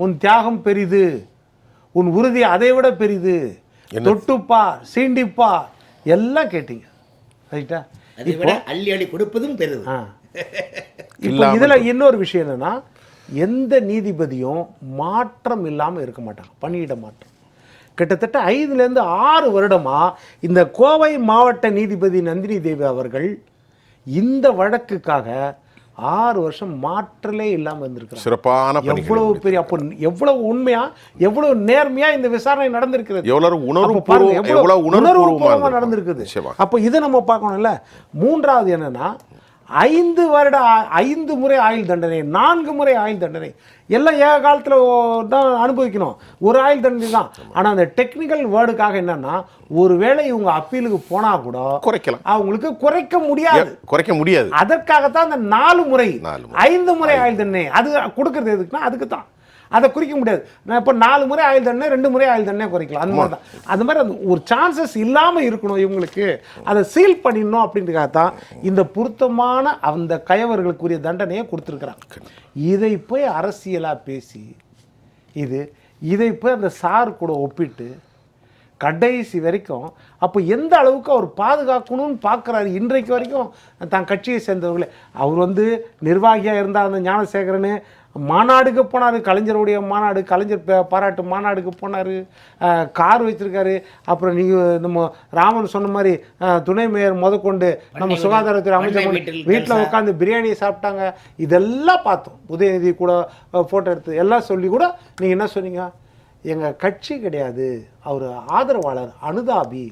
உன் தியாகம் பெரிது, உன் உறுதி அதை விட பெரிது, தொட்டுப்பா சீண்டிப்பா எல்லாம் கேட்டீங்க. ரைட்டா? இப்போ
அள்ளி அள்ளி கொடுப்பதும் பெரிது.
இப்போ இதில் இன்னொரு விஷயம் என்னென்னா, எந்த நீதிபதியும் மாற்றம் இல்லாமல் இருக்க மாட்டாங்க, பணியிட மாற்றம். கிட்டத்தட்ட 5லேருந்து 6 வருடமாக இந்த கோவை மாவட்ட நீதிபதி நந்தினி தேவி அவர்கள் இந்த வழக்குக்காக 6 வருஷம் மாற்றலே இல்லாமல் இருந்திருக்கிறார்.
சிறப்பான
எவ்வளவு பெரிய, அப்போ எவ்வளவு உண்மையா, எவ்வளவு நேர்மையா இந்த விசாரணை நடந்திருக்கிறது,
உணர்வுபூர்வமா
நடந்திருக்குது. அப்போ இதை நம்ம பார்க்கணும்ல. 3வது என்னன்னா, 5 முறை ஆயுள் தண்டனை, 4 முறை ஆயுள் தண்டனை, எல்லாம் ஏக காலத்தில் தான் அனுபவிக்கணும். ஒரு ஆயுள் தண்டனை தான். ஆனால் அந்த டெக்னிக்கல் வேர்டுக்காக என்னன்னா, ஒருவேளை இவங்க அப்பீலுக்கு போனால் கூட
குறைக்கலாம்,
அவங்களுக்கு குறைக்க முடியாது. அதற்காகத்தான் அந்த 4 முறை 5 முறை ஆயுள் தண்டனை அது கொடுக்கறது. எதுக்குன்னா அதுக்கு தான். அதை குறிக்க முடியாது. நான் இப்போ 4 முறை ஆயுள் தண்டனை, 2 முறை ஆயுள் தண்டனை குறைக்கலாம். அந்த மாதிரி தான். அது மாதிரி அந்த ஒரு சான்சஸ் இல்லாமல் இருக்கணும் இவங்களுக்கு, அதை சீல் பண்ணிடணும் அப்படின்றதுக்காக தான் இந்த பொருத்தமான அந்த கயவர்களுக்குரிய தண்டனையை கொடுத்துருக்குறாங்க. இதை போய் அரசியலாக பேசி இதை போய் அந்த சார் கூட ஒப்பிட்டு கடைசி வரைக்கும் அப்போ எந்த அளவுக்கு அவர் பாதுகாக்கணும்னு பார்க்குறாரு. இன்றைக்கு வரைக்கும் தான் கட்சியை சேர்ந்தவர்களே, அவர் நிர்வாகியாக இருந்தால் அந்த ஞானசேகரன் மாநாடுக்கு போனார், கலைஞருடைய மாநாடு, கலைஞர் பாராட்டு மாநாடுக்கு போனார், கார் வச்சுருக்காரு. அப்புறம் நீங்கள் நம்ம ராமன் சொன்ன மாதிரி துணை மேயர் முதற்கொண்டு நம்ம சுகாதாரத்துறை அமைச்சர் வீட்டில் உட்காந்து பிரியாணியை சாப்பிட்டாங்க. இதெல்லாம் பார்த்தோம். உதயநிதி கூட ஃபோட்டோ எடுத்து எல்லாம் சொல்லி கூட நீங்கள் என்ன சொன்னீங்க? எங்கள் கட்சி கிடையாது, அவர் ஆதரவாளர், அனுதாபி.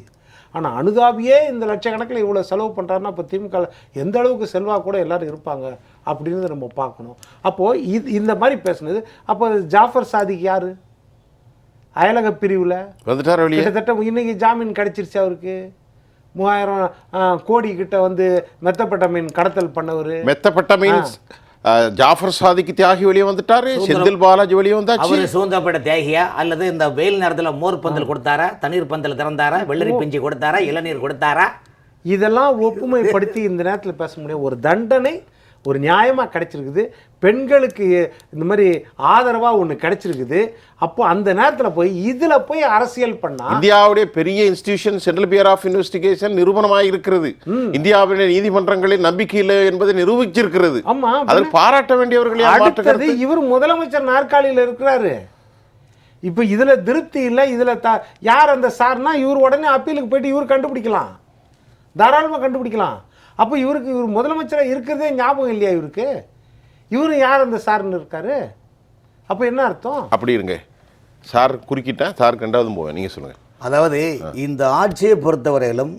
ஆனால் அனுதாபியே இந்த லட்சக்கணக்கில் இவ்வளோ செலவு பண்ணுறாருன்னா இப்போ திமுக எந்த அளவுக்கு செல்வா கூட எல்லோரும் இருப்பாங்க அப்படின்றத நம்ம பார்க்கணும். அப்போது இந்த மாதிரி பேசுனது, அப்போ ஜாஃபர் சாதிக் யார்? அயலக பிரிவில்
வந்துட்டார் வெளியே.
கிட்டத்தட்ட இன்னைக்கு ஜாமீன் கிடைச்சிருச்சு அவருக்கு. 3000 கோடி கிட்ட வந்து மெத்தப்பட்ட மீன் கடத்தல் பண்ணவர்.
மெத்தப்பட்ட மீன் ஜாஃபர் சாதிக்கு தியாகி வெளியே வந்துட்டாரு, செந்தில் பாலாஜி வெளியே வந்தாச்சு.
அவர் சுதந்திரப்பட்ட தியாகியா அல்லது இந்த வெயில் நேரத்தில் மோர் பந்தல் கொடுத்தாரா, தண்ணீர் பந்தல் திறந்தாரா, வெள்ளரி பிஞ்சு கொடுத்தாரா, இளநீர் கொடுத்தாரா?
இதெல்லாம் ஒப்புமைப்படுத்தி இந்த நேரத்தில் பேச முடியும். ஒரு தண்டனை ஒரு நியாயமாக கிடைச்சிருக்குது, பெண்களுக்கு இந்த மாதிரி ஆதரவாக ஒன்று கிடைச்சிருக்குது. அப்போ அந்த நேரத்தில் போய் இதில் போய் அரசியல் பண்ணால்
இந்தியாவுடைய பெரிய institution central bureau of investigation நிரூபணமாக இருக்கிறது. இந்தியாவுடைய நீதிமன்றங்களில் நம்பிக்கை இல்லை என்பதை நிரூபிச்சிருக்கிறது.
ஆமாம்,
அதில் பாராட்ட வேண்டியவர்களே.
அடுத்தது இவர் முதலமைச்சர் நாற்காலியில் இருக்கிறாரு. இப்போ இதில் திருப்தி இல்லை, இதில் யார் அந்த சார்னா இவர் உடனே அப்பீலுக்கு போயிட்டு இவர் கண்டுபிடிக்கலாம், தாராளமாக கண்டுபிடிக்கலாம். அப்போ இவர் முதலமைச்சராக இருக்கிறதே ஞாபகம் இல்லையா இவருக்கு? இவரு யார் அந்த சார்னு இருக்காரு? அப்போ என்ன அர்த்தம்?
அப்படி இருங்க சார், குறுக்கிட்டேன் சார், ரெண்டாவது போவேன், நீங்கள் சொல்லுங்கள்.
அதாவது இந்த ஆட்சியை பொறுத்தவரையிலும்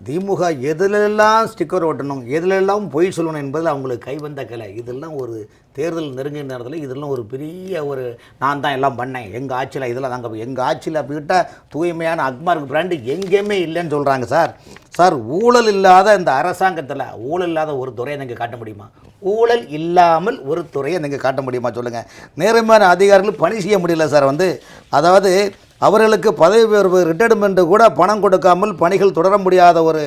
திமுக எதிலெல்லாம் ஸ்டிக்கர் ஓட்டணும், எதிலெல்லாம் பொய் சொல்லணும் என்பதில் அவங்களுக்கு கைவந்த கலை. இதெல்லாம் ஒரு தேர்தல் நெருங்கிய நேரத்தில் இதெல்லாம் ஒரு பெரிய ஒரு நான் தான் எல்லாம் பண்ணேன், எங்கள் ஆட்சியில் இதெல்லாம் தாங்க, எங்கள் ஆட்சியில் அப்படிக்கிட்ட தூய்மையான அக்மார்க் பிராண்டு எங்கேயுமே இல்லைன்னு சொல்கிறாங்க. சார் ஊழல் இல்லாத இந்த அரசாங்கத்தில் ஊழல் இல்லாத ஒரு துறையை நீங்கள் காட்ட முடியுமா? ஊழல் இல்லாமல் ஒரு துறையை நீங்கள் காட்ட முடியுமா சொல்லுங்கள்? நேர்மையான அதிகாரிகள் பணி செய்ய முடியல சார். அதாவது அவர்களுக்கு பதவி உயர்வு ரிட்டையர்மெண்ட்டு கூட பணம் கொடுக்காமல் பணிகள் தொடர முடியாத ஒரு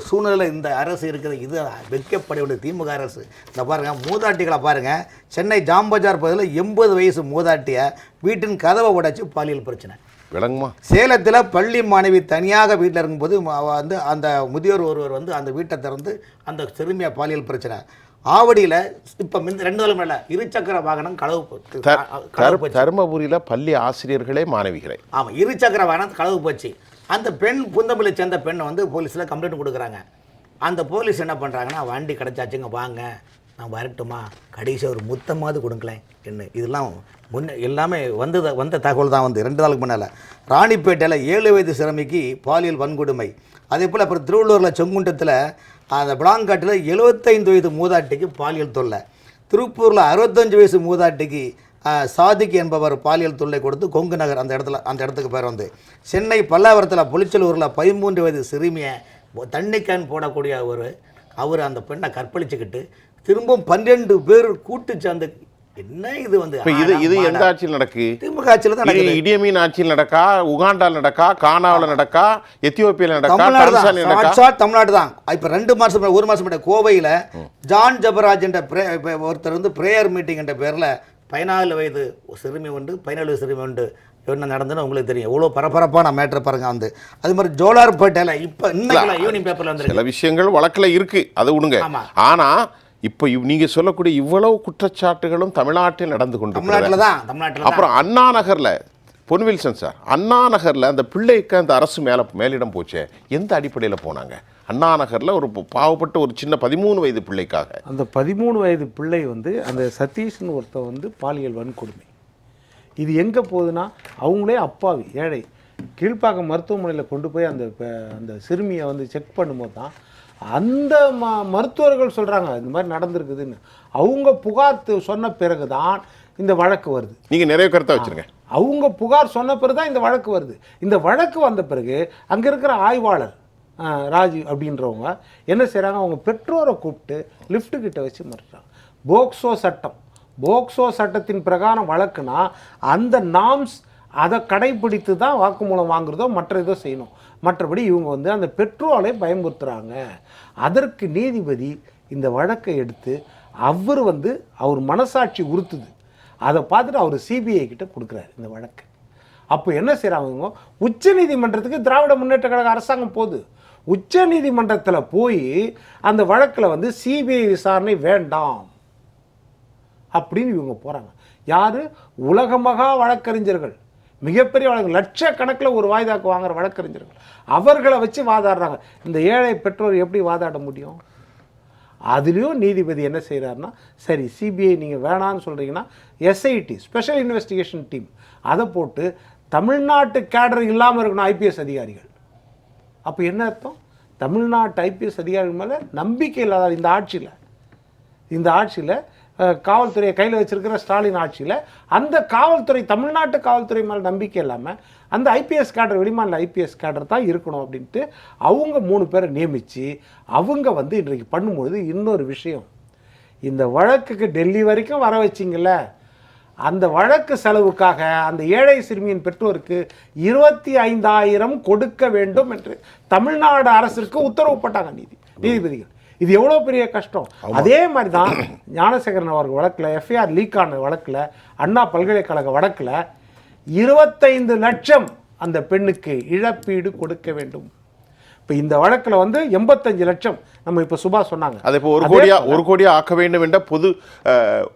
சூழ்நிலை இந்த அரசு இருக்குது. இது வெட்கப்பட வேண்டிய திமுக அரசு. இந்த பாருங்கள், மூதாட்டிகளை பாருங்கள். சென்னை ஜாம்பஜார் பகுதியில் 80 வயசு மூதாட்டியை வீட்டின் கதவை உடைச்சி பாலியல் பிரச்சனை.
விளங்குமா?
சேலத்தில் பள்ளி மாணவி தனியாக வீட்டில் இருக்கும்போது அந்த முதியோர் ஒருவர் அந்த வீட்டை திறந்து அந்த சிறுமியை பாலியல் பிரச்சனை. ஆவடியில் இப்போ 2 நாள் மேலே இருசக்கர வாகனம் களவு
தருமபுரியில் பள்ளி ஆசிரியர்களே மாணவிகளே.
ஆமாம், இருசக்கர வாகனம் களவு போச்சு. அந்த பெண் புந்தமல்லி சேர்ந்த பெண் போலீஸில் கம்ப்ளைண்ட் கொடுக்குறாங்க. அந்த போலீஸ் என்ன பண்ணுறாங்கன்னா, வண்டி கிடச்சாச்சுங்க வாங்க நான் வரட்டுமா, கடைசி ஒரு முத்தமாவது கொடுங்களேன் என்ன. இதெல்லாம் எல்லாமே வந்த தகவல் தான் 2 நாளுக்கு முன்னால். ராணிப்பேட்டையில் 7 வயது சிறுமிக்கு பாலியல் வன்கொடுமை. அதே போல் அப்புறம் திருவள்ளூரில் செங்குண்டத்தில் அந்த பிளாங்காட்டில் 75 வயது மூதாட்டிக்கு பாலியல் தொல்லை. திருப்பூரில் 65 வயசு மூதாட்டிக்கு சாதிக் என்பவர் பாலியல் தொல்லை கொடுத்து கொங்கு நகர் அந்த இடத்துக்கு பேர் சென்னை பல்லாவரத்தில் புளிச்சலூரில் 13 வயது சிறுமியை தண்ணிக்கான் போடக்கூடிய அவர் அந்த பெண்ணை கற்பழிச்சுக்கிட்டு திரும்பவும் 12 பேர் கூட்டு சேர்ந்து என்ன இது
இது எந்த ஆட்சியில் நடக்கு?
திமுக ஆட்சியில் தான் நடக்குது.
இடியமீன் ஆட்சியில் நடக்கா, உகாண்டாவில் நடக்கா, கானாவில் நடக்கா, எத்தியோப்பியில் நடக்கா,
தமிழ்நாடு தான். இப்போ 1 மாதம் முன்னாடி கோவையில் ஜான் ஜபராஜ் என்ற ஒருத்தர் பிரேயர் மீட்டிங் என்ற பேரில் 14 வயது சிறுமி 17 வயது சிறுமி என்ன நடந்ததுன்னு உங்களுக்கு தெரியும். எவ்வளோ பரபரப்பான மேட்டர் பாருங்க. அது மாதிரி ஜோலார்பேட்டையில் இப்போ இன்னைக்கு ஈவினிங் பேப்பரில் வந்து
சில விஷயங்கள் வழக்கில் இருக்குது, அதை விடுங்க. ஆனால் இப்போ நீங்கள் சொல்லக்கூடிய இவ்வளவு குற்றச்சாட்டுகளும் தமிழ்நாட்டில் நடந்து கொண்டு
தமிழ்நாட்டில்.
அப்புறம் அண்ணா நகரில் பொன்வில்சன் சார், அண்ணா நகரில் அந்த பிள்ளைக்கு அந்த அரசு மேலிடம் போச்சே, எந்த அடிப்படையில் போனாங்க? அண்ணா நகரில் ஒரு பாவப்பட்ட ஒரு சின்ன 13 வயது பிள்ளைக்காக.
அந்த 13 வயது பிள்ளை அந்த சதீஷ்னு ஒருத்தர் பாலியல் வன்கொடுமை. இது எங்கே போகுதுன்னா, அவங்களே அப்பாவி ஏழை கீழ்ப்பாக்கம் மருத்துவமனையில் கொண்டு போய் அந்த சிறுமியை செக் பண்ணும்போது தான் அந்த மருத்துவர்கள் சொல்கிறாங்க இந்த மாதிரி நடந்திருக்குதுன்னு. அவங்க புகார் சொன்ன பிறகு தான் இந்த வழக்கு வருது.
நீங்கள் நிறைய கருத்தை வச்சுருங்க.
அவங்க புகார் சொன்ன பிறகு தான் இந்த வழக்கு வருது. இந்த வழக்கு வந்த பிறகு அங்கே இருக்கிற ஆய்வாளர் ராஜு அப்படின்றவங்க என்ன செய்கிறாங்க, அவங்க பெற்றோரை கூப்பிட்டு லிஃப்ட்டுக்கிட்ட வச்சு மிரட்டுறாங்க. போக்சோ சட்டத்தின் பிரகாரம் வழக்குனா அந்த நாம்ஸ் அதை கடைபிடித்து தான் வாக்குமூலம் வாங்குறதோ மற்ற இதோ செய்யணும். மற்றபடி இவங்க அந்த பெற்றோரை பயமுறுத்துகிறாங்க. அதற்கு நீதிபதி இந்த வழக்கை எடுத்து அவர் மனசாட்சி உறுத்துது, அதை பார்த்துட்டு அவர் சிபிஐ கிட்ட கொடுக்குறாரு இந்த வழக்கு. அப்போ என்ன செய்கிறாங்க, உச்ச நீதிமன்றத்துக்கு திராவிட முன்னேற்ற கழக அரசாங்கம் போகுது. உச்ச நீதிமன்றத்தில் போய் அந்த வழக்கில் சிபிஐ விசாரணை வேண்டாம் அப்படின்னு இவங்க போகிறாங்க. யார்? உலக மகா வழக்கறிஞர்கள், மிகப்பெரிய வழக்கு, லட்சக்கணக்கில் ஒரு வாய்தாக்கு வாங்குற வழக்கறிஞர்கள், அவர்களை வச்சு வாதாடுறாங்க. இந்த ஏழை பெற்றோர் எப்படி வாதாட முடியும்? அதுலேயும் நீதிபதி என்ன செய்கிறாருன்னா, சரி சிபிஐ நீங்கள் வேணான்னு சொல்கிறீங்கன்னா எஸ்ஐடி ஸ்பெஷல் இன்வெஸ்டிகேஷன் டீம் அதை போட்டு தமிழ்நாட்டு கேடர் இல்லாமல் இருக்கணும் ஐபிஎஸ் அதிகாரிகள். அப்போ என்ன அர்த்தம்? தமிழ்நாட்டு ஐபிஎஸ் அதிகாரிகள் மேலே நம்பிக்கை இல்லாத இந்த ஆட்சியில் இந்த ஆட்சியில் காவல்துறையை கையில் வச்சிருக்கிற ஸ்டாலின் ஆட்சியில் அந்த காவல்துறை, தமிழ்நாட்டு காவல்துறை மேலே நம்பிக்கை இல்லாமல் அந்த ஐபிஎஸ் கேடர், வெளிமாநில ஐபிஎஸ் கேடர் தான் இருக்கணும் அப்படின்ட்டு அவங்க 3 பேரை நியமித்து அவங்க வந்து இன்றைக்கு பண்ணும்பொழுது இன்னொரு விஷயம், இந்த வழக்குக்கு டெல்லி வரைக்கும் வர வச்சிங்கல்ல, அந்த வழக்கு செலவுக்காக அந்த ஏழை சிறுமியின் பெற்றோருக்கு 25,000 கொடுக்க வேண்டும் என்று தமிழ்நாடு அரசிற்கு உத்தரவு போட்டாங்க நீதிபதிகள். இது எவ்வளோ பெரிய கஷ்டம். அதே மாதிரி தான் ஞானசேகரன் அவர்கள் வழக்கில், எஃப்ஐஆர் லீக் ஆன வழக்கில், அண்ணா பல்கலைக்கழக வழக்கில் 25 லட்சம் அந்த பெண்ணுக்கு இழப்பீடு கொடுக்க வேண்டும். இப்போ இந்த வழக்கில் வந்து 85 லட்சம் நம்ம இப்போ சுபா சொன்னாங்க.
அது இப்போ 1 கோடியா ஆக்க வேண்டும் என்ற பொது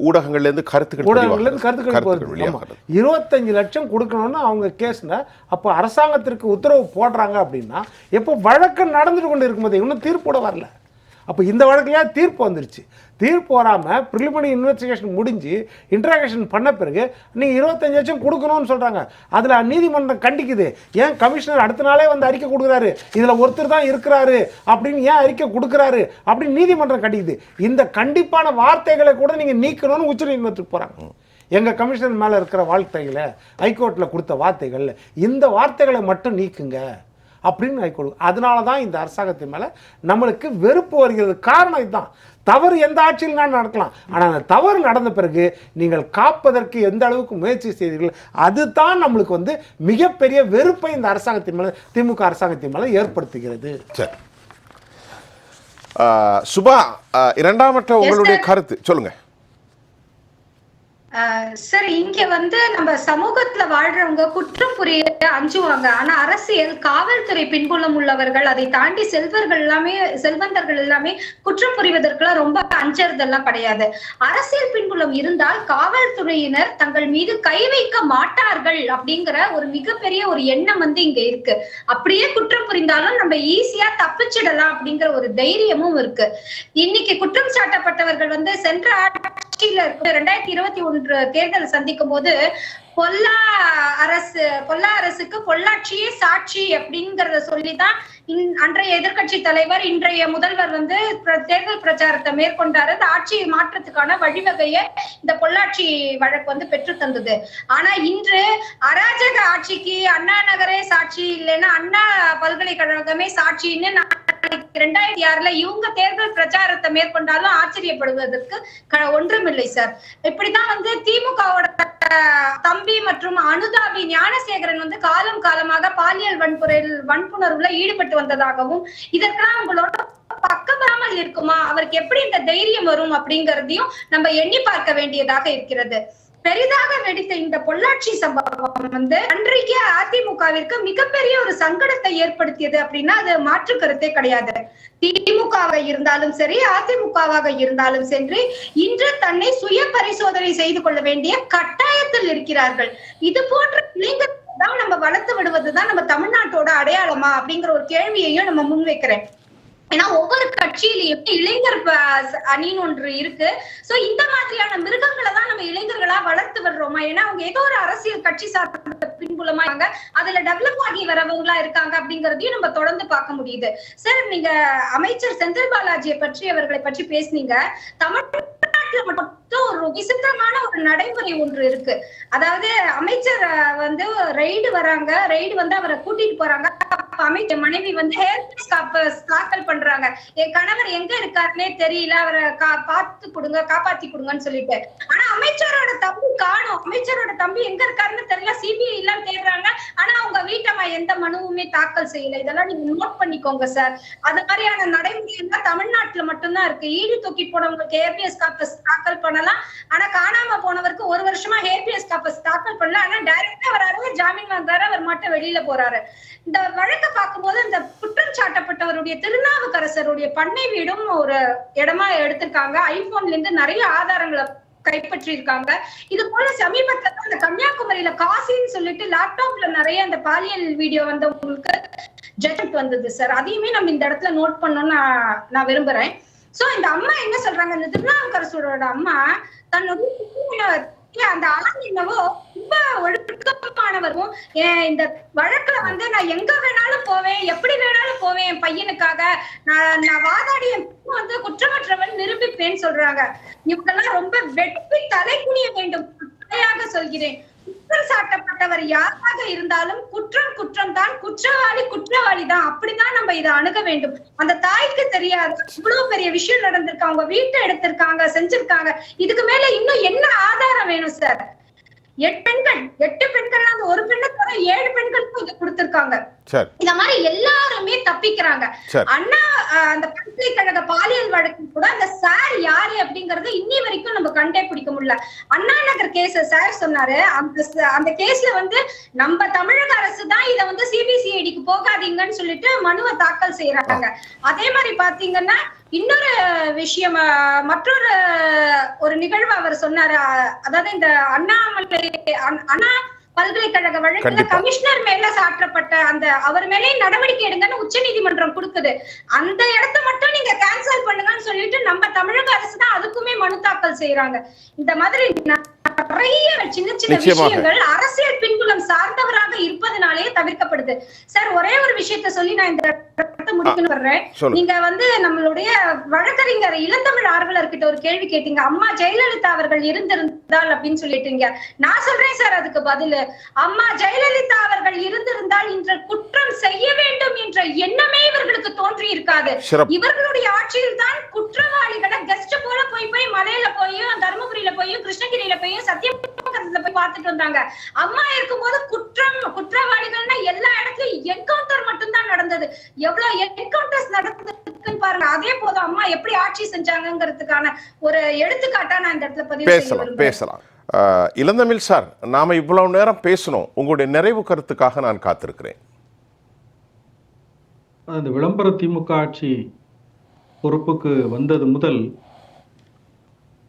ஊடகங்கள்லேருந்து கருத்துக்கள்
25 லட்சம் கொடுக்கணும்னு அவங்க கேஸ்ல அப்போ அரசாங்கத்திற்கு உத்தரவு போடுறாங்க அப்படின்னா எப்போ வழக்கு நடந்துட்டு கொண்டு இருக்கும்போது இன்னும் தீர்ப்போட வரல. அப்போ இந்த வழக்கிலேயே தீர்ப்பு வந்துருச்சு. தீர்ப்பு வராமல் ப்ரிலிமினரி இன்வெஸ்டிகேஷன் முடிஞ்சு இன்ட்ராகேஷன் பண்ண பிறகு நீங்கள் 25 லட்சம் கொடுக்கணும்னு சொல்கிறாங்க. அதில் நீதிமன்றம் கண்டிக்குது. ஏன் கமிஷனர் அடுத்த நாளே வந்து அறிக்கை கொடுக்குறாரு, இதில் ஒருத்தர் தான் இருக்கிறாரு அப்படின்னு ஏன் அறிக்கை கொடுக்குறாரு அப்படின்னு நீதிமன்றம் கண்டிக்குது. இந்த கண்டிப்பான வார்த்தைகளை கூட நீங்கள் நீக்கணும்னு உச்சநீதிமன்றத்துக்கு போகிறாங்க. எங்கள் கமிஷனர் மேலே இருக்கிற வார்த்தைகளை, ஹைகோர்ட்டில் கொடுத்த வார்த்தைகள், இந்த வார்த்தைகளை மட்டும் நீக்குங்க அப்படின்னு ஹைகோர்ட். அதனால தான் இந்த அரசாங்கத்தின் மேலே நம்மளுக்கு வெறுப்பு வருகிறது. காரணம் இதுதான். தவறு எந்த ஆட்சியில் நடக்கலாம், ஆனால் அந்த தவறு நடந்த பிறகு நீங்கள் காப்பதற்கு எந்த அளவுக்கு முயற்சி செய்தீர்கள், அதுதான் நம்மளுக்கு வந்து மிகப்பெரிய வெறுப்பை இந்த அரசாங்கத்தின் மேலே, திமுக அரசாங்கத்தின் மேலே ஏற்படுத்துகிறது.
சரி சுபா, இரண்டாமற்ற உங்களுடைய கருத்து சொல்லுங்க.
சார், இங்க வந்து நம்ம சமூகத்துல வாழ்றவங்க குற்றம் புரிய அஞ்சுவாங்க. ஆனா அரசியல், காவல்துறை பின்புலம் உள்ளவர்கள், அதை தாண்டி செல்வந்தர்கள் எல்லாமே குற்றம் புரிவதற்கெல்லாம் ரொம்ப அஞ்சறதெல்லாம் கிடையாது. அரசியல் பின்புலம் இருந்தால் காவல்துறையினர் தங்கள் மீது கை வைக்க மாட்டார்கள் அப்படிங்கிற ஒரு மிகப்பெரிய ஒரு எண்ணம் வந்து இங்க இருக்கு. அப்படியே குற்றம் புரிந்தாலும் நம்ம ஈஸியா தப்பிச்சிடலாம் அப்படிங்கிற ஒரு தைரியமும் இருக்கு. இன்னைக்கு குற்றம் சாட்டப்பட்டவர்கள் வந்து சென்ற ஆட்சியில 2021 தேர்தல் சந்திக்கும் போது பொல்லா அரசுக்கு பொள்ளாட்சியே சாட்சி அப்படிங்கறத சொல்லிதான் அன்றைய எதிர்கட்சி தலைவர், இன்றைய முதல்வர் வந்து தேர்தல் பிரச்சாரத்தை மேற்கொண்டாரு. இந்த ஆட்சியை மாற்றத்துக்கான வழிவகையை இந்த பொள்ளாட்சி வழக்கு வந்து பெற்று தந்தது. ஆனா இன்று அராஜக ஆட்சிக்கு அண்ணா நகரே சாட்சி, இல்லைன்னா அண்ணா பல்கலைக்கழகமே சாட்சின்னு 2006 இவங்க தேர்தல் பிரச்சாரத்தை மேற்கொண்டாலும் ஆச்சரியப்படுவதற்கு ஒன்றுமில்லை சார். இப்படிதான் வந்து திமுகவோட தம்பி மற்றும் அனுதாபி ஞானசேகரன் வந்து காலமாக பாலியல் வன்புணர்வுல ஈடுபட்டு வந்ததாகவும், இதற்கெல்லாம் உங்களோட பக்கபராமல் இருக்குமா, அவருக்கு எப்படி இந்த தைரியம் வரும் அப்படிங்கறதையும் நம்ம எண்ணி பார்க்க வேண்டியதாக இருக்கிறது. பெரிதாக வெடித்த இந்த பொள்ளாச்சி சம்பவம் வந்து அன்றைக்கு அதிமுகவிற்கு மிகப்பெரிய ஒரு சங்கடத்தை ஏற்படுத்தியது அப்படின்னா அது மாற்று கருத்தே கிடையாது. திமுகவாக இருந்தாலும் சரி, அதிமுகவாக இருந்தாலும் சரி, இன்று தன்னை சுய பரிசோதனை செய்து கொள்ள வேண்டிய கட்டாயத்தில் இருக்கிறார்கள். இது போன்ற இளைஞர்கள் தான் நம்ம வளர்த்து விடுவதுதான் நம்ம தமிழ்நாட்டோட அடையாளமா அப்படிங்கிற ஒரு கேள்வியையும் நம்ம முன்வைக்கிறேன். ஏன்னா ஒவ்வொரு கட்சியிலையும் இளைஞர் அணின்னு ஒன்று இருக்கு. சோ இந்த மாதிரியான மிருகங்களை தான் நம்ம இளைஞர்களா வளர்த்து வர்றோமா? ஏன்னா அவங்க ஏதோ ஒரு அரசியல் கட்சி சார்ந்த பின்புலமா இருக்காங்க, அதுல டெவலப் ஆகி வரவங்களா இருக்காங்க அப்படிங்கறதையும் நம்ம தொடர்ந்து பார்க்க முடியுது. சார், நீங்க அமைச்சர் செந்தில் பாலாஜியை பற்றி, அவர்களை பற்றி பேசுனீங்க. தமிழ்நாட்டுல மட்டும் ஒரு விசித்திரமான ஒரு நடைமுறை ஒன்று இருக்கு. அதாவது அமைச்சர் வந்து ரைடு வராங்க, ரைடு வந்து அவரை கூட்டிட்டு போறாங்க. அமைச்சர் மனைவி வந்து ஹேர்பிஸ் தாக்கல் பண்றாங்க. என் கணவர் எங்க இருக்காருன்னே தெரியல, அவரை பார்த்து கொடுங்க, காப்பாத்தி கொடுங்கன்னு சொல்லிட்டு. ஆனா அமைச்சரோட தம்பி காணும், அமைச்சரோட தம்பி எங்க இருக்காருன்னு தெரியல, சிபிஐ எல்லாம் தேடுறாங்க. ஆனா அவங்க வீட்டம்மா எந்த மனுவுமே தாக்கல் செய்யல. இதெல்லாம் நீங்க நோட் பண்ணிக்கோங்க சார். அது மாதிரியான நடைமுறை எல்லாம் தமிழ்நாட்டுல மட்டும்தான் இருக்கு. ஈடு தூக்கி போனவங்களுக்கு ஹேர்பிஎஸ் கார்பஸ் தாக்கல் பண்ணலாம், ஆனா காணாம போனவருக்கு 1 வருஷமா ஹேர்பிஎஸ் கார்பஸ் தாக்கல் பண்ணல. ஆனா டைரக்டா வராரு, ஜாமீன் வாங்குறாரு, அவர் மட்டும் வெளியில போறாரு. இந்த வழக்கை பார்க்கும்போது இந்த குற்றம் சாட்டப்பட்டவருடைய திருநாவுக்கரசருடைய பண்ணை வீடும் ஒரு இடமா எடுத்திருக்காங்க. ஐபோன்ல இருந்து நிறைய ஆதாரங்களை கைப்பற்றி இருக்காங்க. இது போல சமீபத்துல அந்த கன்னியாகுமரியில காசின்னு சொல்லிட்டு லேப்டாப்ல நிறைய அந்த பாலியல் வீடியோ வந்தவங்களுக்கு ஜட்ஜ்மெண்ட் வந்தது சார். அதையுமே நம்ம இந்த இடத்துல நோட் பண்ணணும்னு நான் விரும்புறேன். சோ இந்த அம்மா என்ன சொல்றாங்க, இந்த திருநாவுக்கரசரோட அம்மா தன்னுடைய அந்த ஆண் என்னவோ ரொம்ப ஒழுக்கமானவரும், இந்த வழக்குல வந்து நான் எங்க வேணாலும் போவேன், எப்படி வேணாலும் போவேன் என் பையனுக்காக, நான் வாதாடி என் வந்து குற்றமற்றவன் நிரூபிப்பேன்னு சொல்றாங்க. இவங்கெல்லாம் ரொம்ப வெட்டி தலை குனிய வேண்டும். சொல்கிறேன், குற்றம் சாட்டப்பட்டவர் யாராக இருந்தாலும் குற்றம் குற்றம் தான், குற்றவாளி குற்றவாளி தான். அப்படிதான் நம்ம இதை அணுக வேண்டும். அந்த தாய்க்கு தெரியாது இவ்வளவு பெரிய விஷயம் நடந்திருக்கு, அவங்க வீட்டை எடுத்திருக்காங்க, செஞ்சிருக்காங்க. இதுக்கு மேல இன்னும் என்ன ஆதாரம் வேணும் சார்? 8 பெண்கள் அந்த ஒரு பெண்ணை தவிர 7 பெண்களுக்கும் இங்க கொடுத்திருக்காங்க. இந்த மாதிரி எல்லாருமே தப்பிக்கிறாங்க. அண்ணா அந்த பல்கலைக்கழக பாலியல் வழக்கு கூட அந்த சார் யாரு அப்படிங்கறது இன்னி வரைக்கும் நம்ம கண்டே பிடிக்க முடியல. அண்ணா நகர் கேஸ் சார் சொன்னாரு, அந்த கேஸ்ல வந்து நம்ம தமிழக அரசு தான் இதை வந்து சிபிசிஐடிக்கு போகாதீங்கன்னு சொல்லிட்டு மனுவை தாக்கல் செய்யறாங்க. அதே மாதிரி பாத்தீங்கன்னா இன்னொரு விஷயம், மற்றொரு நிகழ்வு அவர் சொன்னாரு. அதாவது இந்த அண்ணா பல்கலைக்கழக வழக்குல கமிஷனர் மேல சாற்றப்பட்ட அந்த அவர் மேலே நடவடிக்கை எடுங்கன்னு உச்ச நீதிமன்றம் கொடுக்குது. அந்த இடத்த மட்டும் நீங்க கேன்சல் பண்ணுங்கன்னு சொல்லிட்டு நம்ம தமிழக அரசு தான் அதுக்குமே மனு தாக்கல் செய்யறாங்க. இந்த மாதிரி நிறைய சின்ன சின்ன விஷயங்கள் அரசியல் பின்புலம் சார்ந்தவராக இருப்பதனாலே தவிர்க்கப்படுது. சார், ஒரே ஒரு விஷயத்த சொல்லி நான் இந்த முடிக்கணும் வர்றேன். நீங்க வந்து நம்மளுடைய வழக்கறிஞர் இளந்தமிழ் ஆர்வலர்கிட்ட ஒரு கேள்வி கேட்டீங்க, அம்மா ஜெயலலிதா அவர்கள் இருந்திருந்தால் அப்படின்னு சொல்லிட்டீங்க. நான் சொல்றேன் சார் அதுக்கு பதில், அம்மா ஜெயலலிதா அவர்கள் இருந்திருந்தால் இன்று குற்றம் செய்ய வேண்டும் என்ற எண்ணமே இவர்களுக்கு தோன்றி இருக்காது. இவர்களுடைய ஆட்சியில் தான் குற்றவாளிகளை கெஸ்ட் போல போய் மலையில போயும் தருமபுரியில போயும் கிருஷ்ணகிரியில போயும் சத்தியமங்கலத்துல போய் பார்த்துட்டு வந்தாங்க. அம்மா இருக்கும்போது குற்றவாளிகள்னா எல்லா இடத்துலயும் என்கவுண்டர் மட்டும்தான் நடந்தது. எவ்வளவு என்கவுண்டர்ஸ் நடந்ததுன்னு பாருங்க. அதே போது அம்மா எப்படி ஆட்சி செஞ்சாங்கிறதுக்கான ஒரு எடுத்துக்காட்டா நான் இந்த இடத்துல பதிவு
பேசலாம். இளந்தமிழ் சார், நாம இவ்வளவு நேரம் பேசணும், உங்களுடைய நிறைவு கருத்துக்காக நான் காத்திருக்கிறேன்.
அந்த விளம்பர திமுக ஆட்சி பொறுப்புக்கு வந்தது முதல்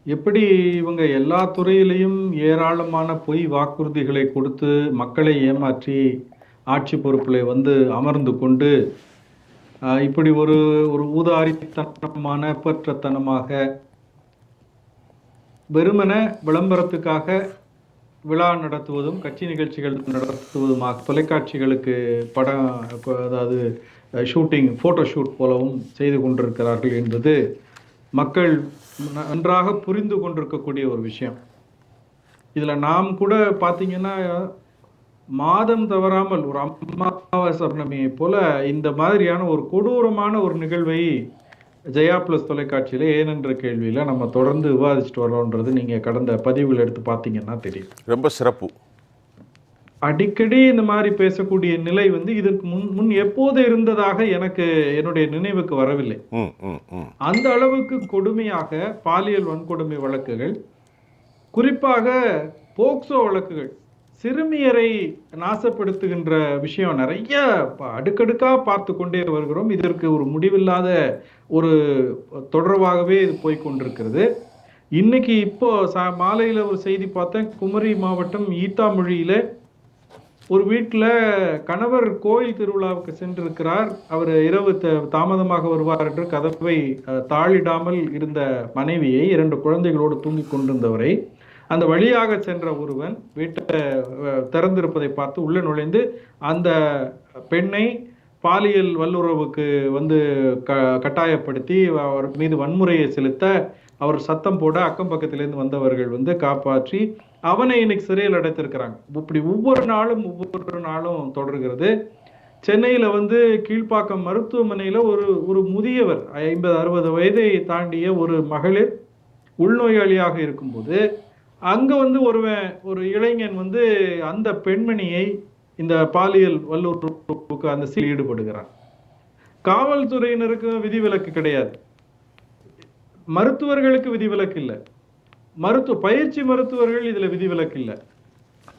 எப்படி இவங்க எல்லா துறையிலையும் ஏராளமான பொய் வாக்குறுதிகளை கொடுத்து மக்களை ஏமாற்றி ஆட்சி பொறுப்பில் வந்து அமர்ந்து கொண்டு இப்படி ஒரு ஊதாரித்தனமான பற்றத்தனமாக வெறுமன விளம்பரத்துக்காக விழா நடத்துவதும் கட்சி நிகழ்ச்சிகள் நடத்துவதுமாக தொலைக்காட்சிகளுக்கு படம், அதாவது ஷூட்டிங், ஃபோட்டோ ஷூட் போலவும் செய்து கொண்டிருக்கிறார்கள் என்பது மக்கள் நன்றாக புரிந்து கொண்டிருக்கக்கூடிய ஒரு விஷயம். இதில் நாம் கூட பார்த்தீங்கன்னா மாதம் தவறாமல் ஒரு அமாவாசை பௌர்ணமியை போல இந்த மாதிரியான ஒரு கொடூரமான ஒரு நிகழ்வை ஜெயா பிளஸ் தொலைக்காட்சியில ஏனென்ற கேள்வியில நம்ம தொடர்ந்து விவாதிச்சுட்டு வரோன்றது நீங்க கடந்த பதிவுகள் எடுத்து பார்த்தீங்கன்னா தெரியும்.
ரொம்ப சிறப்பு.
அடிக்கடி இந்த மாதிரி பேசக்கூடிய நிலை வந்து இதற்கு முன் எப்போது இருந்ததாக எனக்கு என்னுடைய நினைவுக்கு வரவில்லை. அந்த அளவுக்கு கொடுமையாக பாலியல் வன்கொடுமை வழக்குகள், குறிப்பாக போக்சோ வழக்குகள், சிறுமியரை நாசப்படுத்துகின்ற விஷயம் நிறைய அடுக்கடுக்கா பார்த்து கொண்டே வருகிறோம். இதற்கு ஒரு முடிவில்லாத ஒரு தொடர்பாகவே இது போய்கொண்டிருக்கிறது. இன்னைக்கு இப்போ மாலையில ஒரு செய்தி பார்த்தேன், குமரி மாவட்டம் ஈத்தாமொழியில ஒரு வீட்டில் கணவர் கோயில் திருவிழாவுக்கு சென்றிருக்கிறார். அவர் இரவு தாமதமாக வருவார் என்று கதவை தாளிடாமல் இருந்த மனைவியை, 2 குழந்தைகளோடு தூங்கி கொண்டிருந்தவரை அந்த வழியாக சென்ற ஒருவன் வீட்டை திறந்திருப்பதை பார்த்து உள்ள நுழைந்து அந்த பெண்ணை பாலியல் வல்லுறவுக்கு வந்து கட்டாயப்படுத்தி அவர் மீது வன்முறையை செலுத்த அவர் சத்தம் போட அக்கம் பக்கத்திலேருந்து வந்தவர்கள் வந்து காப்பாற்றி அவனை இன்னைக்கு சிறையில் அடைத்திருக்கிறாங்க. இப்படி ஒவ்வொரு நாளும் தொடர்கிறது. சென்னையில வந்து கீழ்ப்பாக்கம் மருத்துவமனையில ஒரு முதியவர் 50-60 வயதை தாண்டிய ஒரு மகளிர் உள்நோயாளியாக இருக்கும்போது அங்க வந்து ஒரு இளைஞன் வந்து அந்த பெண்மணியை இந்த பாலியல் வல்லுறவுக்கு அந்த ஈடுபடுகிறான். காவல்துறையினருக்கு விதிவிலக்கு கிடையாது, மருத்துவர்களுக்கு விதிவிலக்கு இல்லை, பயிற்சி மருத்துவர்கள் இதுல விதிவிலக்கு இல்லை,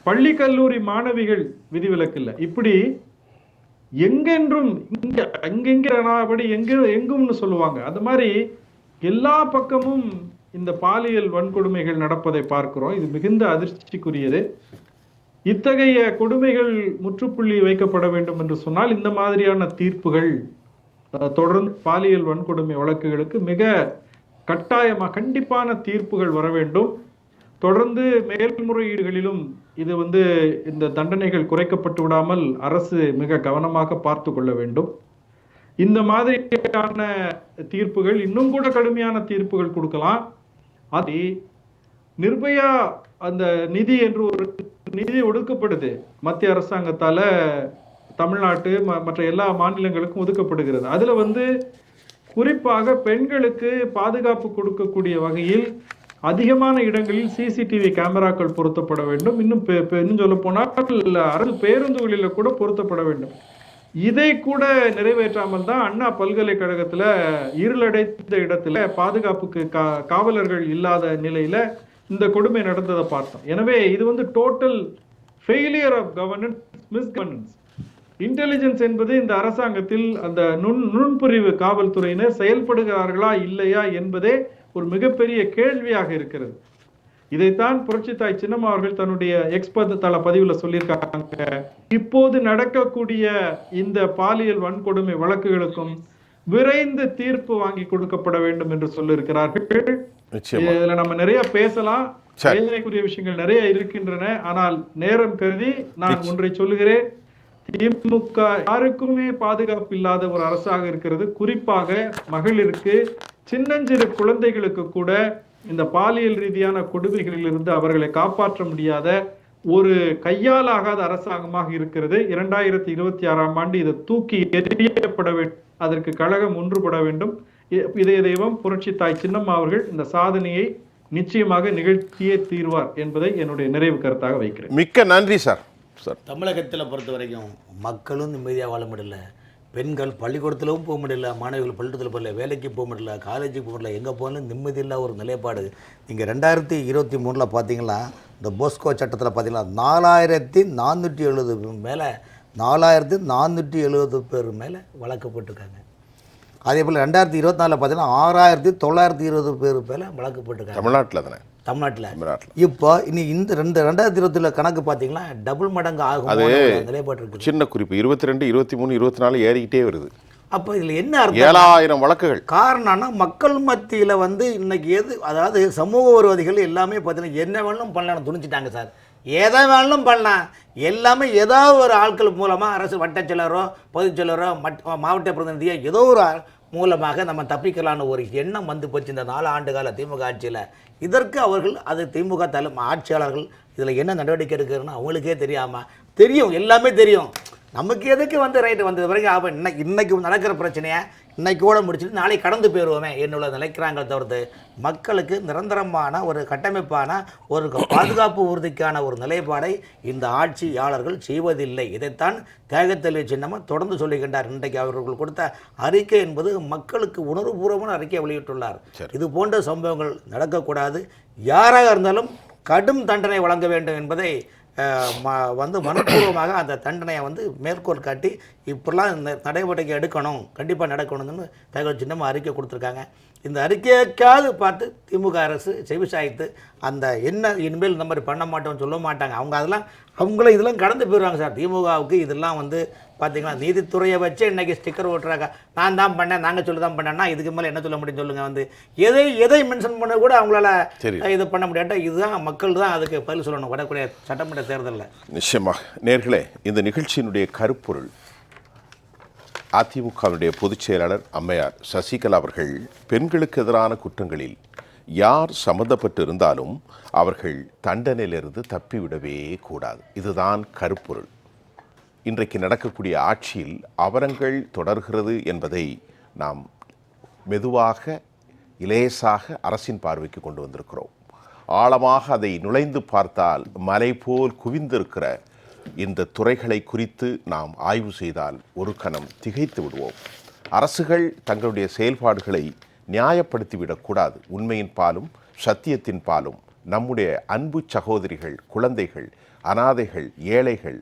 பள்ளி கல்லூரி மாணவிகள் விதிவிலக்கு இல்லை. இப்படி எங்கென்றும் அங்கெங்கிறபடி எங்கும்னு சொல்லுவாங்க. அது மாதிரி எல்லா பக்கமும் இந்த பாலியல் வன்கொடுமைகள் நடப்பதை பார்க்கிறோம். இது மிகுந்த அதிர்ச்சிக்குரியது. இத்தகைய கொடுமைகள் முற்றுப்புள்ளி வைக்கப்பட வேண்டும் என்று சொன்னால் இந்த மாதிரியான தீர்ப்புகள் தொடர்ந்து பாலியல் வன்கொடுமை வழக்குகளுக்கு மிக கட்டாயமாக கண்டிப்பான தீர்ப்புகள் வர வேண்டும். தொடர்ந்து மேல்முறையீடுகளிலும் இது இந்த தண்டனைகள் குறைக்கப்பட்டு விடாமல் அரசு மிக கவனமாக பார்த்து கொள்ள வேண்டும். இந்த மாதிரியான தீர்ப்புகள் இன்னும் கூட கடுமையான தீர்ப்புகள் கொடுக்கலாம். அது நிர்பயா அந்த நிதி என்று ஒரு நிதி ஒதுக்கப்படுது மத்திய அரசாங்கத்தால, தமிழ்நாட்டு மற்ற எல்லா மாநிலங்களுக்கும் ஒதுக்கப்படுகிறது. அதுல குறிப்பாக பெண்களுக்கு பாதுகாப்பு கொடுக்கக்கூடிய வகையில் அதிகமான இடங்களில் சிசிடிவி கேமராக்கள் பொருத்தப்பட வேண்டும். இன்னும் சொல்ல போனால் அரசு பேருந்துகளில் கூட பொருத்தப்பட வேண்டும். இதை கூட நிறைவேற்றாமல் தான் அண்ணா பல்கலைக்கழகத்துல இருளடைந்த இடத்துல பாதுகாப்புக்கு காவலர்கள் இல்லாத நிலையில இந்த கொடுமை நடந்ததை பார்த்தோம். எனவே இது total failure of governance, misgovernance. Intelligence என்பது இந்த அரசாங்கத்தில் அந்த நுண்புரிவு காவல்துறையினர் செயல்படுகிறார்களா இல்லையா என்பதே ஒரு மிகப்பெரிய கேள்வியாக இருக்கிறது. இதைத்தான் புரட்சித்தாய் சின்னம்மா அவர்கள் தன்னுடைய தள பதிவுல சொல்லியிருக்காங்க. இப்போது நடக்கக்கூடிய இந்த பாலியல் வன்கொடுமை வழக்குகளுக்கும் விரைந்து தீர்ப்பு வாங்கி கொடுக்கப்பட வேண்டும் என்று சொல்லியிருக்கிறார்கள். இதுல நம்ம நிறைய பேசலாம், வேதனைக்குரிய விஷயங்கள் நிறைய இருக்கின்றன. ஆனால் நேரம் கருதி நான் ஒன்றை சொல்லுகிறேன். திமுக யாருக்குமே பாதுகாப்பு இல்லாத ஒரு அரசாக இருக்கிறது. குறிப்பாக மகளிருக்கு, சின்னஞ்சிறு குழந்தைகளுக்கு கூட இந்த பாலியல் ரீதியான கொடுமைகளில் இருந்து அவர்களை காப்பாற்ற முடியாத ஒரு கையாலாகாத அரசாங்கமாக இருக்கிறது. 2026ஆம் ஆண்டு இதை தூக்கி எறியப்பட வேண்டும். அதற்கு கழகம் ஒன்றுபட வேண்டும். இதய தெய்வம் புரட்சி தாய் சின்னம்மா அவர்கள் இந்த சாதனையை நிச்சயமாக நிகழ்த்தியே தீர்வார் என்பதை என்னுடைய நிறைவு கருத்தாக வைக்கிறேன்.
மிக்க நன்றி சார்.
தமிழகத்தில் பொறுத்த வரைக்கும் மக்களும் நிம்மதியாக வாழ முடியல. பெண்கள் பள்ளிக்கூடத்திலும் போக முடியல, மாணவிகள் பள்ளிக்கூடத்தில் போகல, வேலைக்கு போக முடியல, காலேஜுக்கு போக முடியல, எங்கே போகணும் நிம்மதி இல்லாத ஒரு நிலைப்பாடு. நீங்கள் 2023 பார்த்தீங்கன்னா இந்த போஸ்கோ சட்டத்தில் பார்த்தீங்கன்னா 4470 மேலே 4470 பேர் மேலே வழக்கப்பட்டிருக்காங்க. அதே போல் 2024 பார்த்தீங்கன்னா 6920 பேர் மேலே வழக்கப்பட்டிருக்காங்க. தமிழ்நாட்டில் இப்போ இனி இந்த 2020 கணக்கு பார்த்தீங்கன்னா டபுள் மடங்கு ஆகும் நிலைப்பாடு இருக்கு.
சின்ன குறிப்பு 22, 23, 24 ஏறிக்கிட்டே வருது.
அப்போ இதில் என்ன அர்த்தம்?
7000 வழக்குகள்.
காரணம்னா மக்கள் மத்தியில் இன்னைக்கு அதாவது சமூக விரோதிகள் எல்லாமே பார்த்தீங்கன்னா என்ன வேணாலும் பண்ணலாம் துணிச்சிட்டாங்க சார். எதை வேணாலும் பண்ணலாம். எல்லாமே ஏதாவது ஒரு ஆட்கள் மூலமாக அரசு வட்டச்செயலரோ பொதுச்செயலரோ மாவட்ட பிரதிநிதியோ ஏதோ ஒரு மூலமாக நம்ம தப்பிக்கலான்னு ஒரு எண்ணம் போச்சு இந்த 4 ஆண்டு கால திமுக ஆட்சியில். இதற்கு அவர்கள் திமுக ஆட்சியாளர்கள் இதில் என்ன நடவடிக்கை எடுக்கிறதுன்னு அவங்களுக்கே தெரியும், எல்லாமே தெரியும். நமக்கு எதுக்கு ரைட்டு வந்தது வரைக்கும் இன்னைக்கு நடக்கிற பிரச்சனையை இன்னைக்கூட முடிச்சுட்டு நாளை கடந்து போயிடுவோமே என்னுள்ள நினைக்கிறாங்க. தவிர்த்து மக்களுக்கு நிரந்தரமான ஒரு கட்டமைப்பான ஒரு பாதுகாப்பு உறுதிக்கான ஒரு நிலைப்பாடை இந்த ஆட்சியாளர்கள் செய்வதில்லை. இதைத்தான் தியாகத்தெளிவு சின்னமாக தொடர்ந்து சொல்லுகின்றார். இன்றைக்கு அவர்கள் கொடுத்த அறிக்கை என்பது மக்களுக்கு உணர்வுபூர்வமான அறிக்கையை வெளியிட்டுள்ளார். இது போன்ற சம்பவங்கள் நடக்கக்கூடாது. யாராக இருந்தாலும் கடும் தண்டனை வழங்க வேண்டும் என்பதை மனப்பூர்வமாக அந்த தண்டனையை மேற்கோள் காட்டி இப்படிலாம் இந்த நடவடிக்கை எடுக்கணும், கண்டிப்பாக நடக்கணும்னு தகவல் சின்னமாக அறிக்கை கொடுத்துருக்காங்க. இந்த அறிக்கையாவது பார்த்து திமுக அரசு செவிசாய்த்து அந்த என்ன இனிமேல் இந்த மாதிரி பண்ண மாட்டோம்னு சொல்ல மாட்டாங்க. அவங்கள இதெல்லாம் கடந்து போயிடுவாங்க சார். திமுகவுக்கு இதெல்லாம் பார்த்தீங்கன்னா நீதித்துறையை வச்சு இன்றைக்கி ஸ்டிக்கர் ஓட்டுறாங்க. நான் தான் பண்ணேன், நாங்கள் சொல்லி தான் பண்ணேன்னா இதுக்கு மேலே என்ன சொல்ல முடியும் சொல்லுங்கள். எதை மென்ஷன் பண்ண கூட அவங்களால இது பண்ண முடியாட்டா. இதுதான் மக்கள் தான் அதுக்கு பதில் சொல்லணும் வரக்கூடிய சட்டமன்ற தேர்தலில்.
நிச்சயமாக நேர்களே, இந்த நிகழ்ச்சியினுடைய கருப்பொருள் அதிமுகவினுடைய பொதுச் செயலாளர் அம்மையார் சசிகலா அவர்கள் பெண்களுக்கு எதிரான குற்றங்களில் யார் சம்பந்தப்பட்டு இருந்தாலும் அவர்கள் தண்டனையிலிருந்து தப்பிவிடவே கூடாது. இதுதான் கருப்பொருள். இன்றைக்கு நடக்கக்கூடிய ஆட்சியில் அவலங்கள் தொடர்கிறது என்பதை நாம் மெதுவாக இலேசாக அரசின் பார்வைக்கு கொண்டு வந்திருக்கிறோம். ஆழமாக அதை நுழைந்து பார்த்தால் மலை போல் குவிந்திருக்கிற இந்த துறைகளை குறித்து நாம் ஆய்வு செய்தால் ஒரு கணம் திகைத்து விடுவோம். அரசுகள் தங்களுடைய செயல்பாடுகளை நியாயப்படுத்திவிடக்கூடாது. உண்மையின் பாலும் சத்தியத்தின் பாலும் நம்முடைய அன்பு சகோதரிகள், குழந்தைகள், அனாதைகள், ஏழைகள்,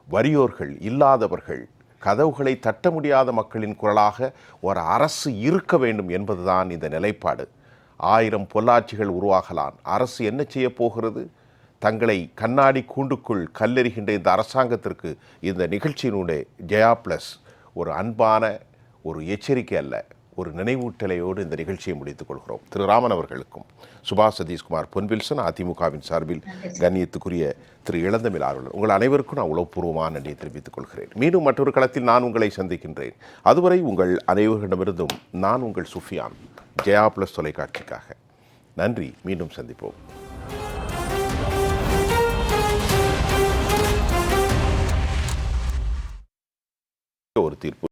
வறியோர்கள், இல்லாதவர்கள், கதவுகளை தட்ட முடியாத மக்களின் குரலாக ஒரு அரசு இருக்க வேண்டும் என்பதுதான் இந்த நிலைப்பாடு. 1000 பொள்ளாட்சிகள் உருவாகலாம். அரசு என்ன செய்ய போகிறது? தங்களை கண்ணாடி கூண்டுக்குள் கல்லெறிகின்ற இந்த அரசாங்கத்திற்கு இந்த நிகழ்ச்சியினுடைய ஜெயா பிளஸ் ஒரு அன்பான ஒரு எச்சரிக்கை அல்ல, ஒரு நினைவூட்டலையோடு இந்த நிகழ்ச்சியை முடித்துக் கொள்கிறோம். திரு ராமன் அவர்களுக்கும் சுபாஷ் சதீஷ்குமார் பொன்வில்சன் அதிமுகவின் சார்பில் கண்ணியத்துக்குரிய திரு இளந்தமிழ் ஆர்வலர் உங்கள் அனைவருக்கும் நான் உளப்பூர்வமான நன்றியை தெரிவித்துக் கொள்கிறேன். மீண்டும் மற்றொரு களத்தில் நான் உங்களை சந்திக்கின்றேன். அதுவரை உங்கள் அனைவரிடமிருந்தும் நான் உங்கள் சுஃபியான், ஜெயா பிளஸ் தொலைக்காட்சிக்காக நன்றி. மீண்டும் சந்திப்போம். ஒரு தீர்ப்பு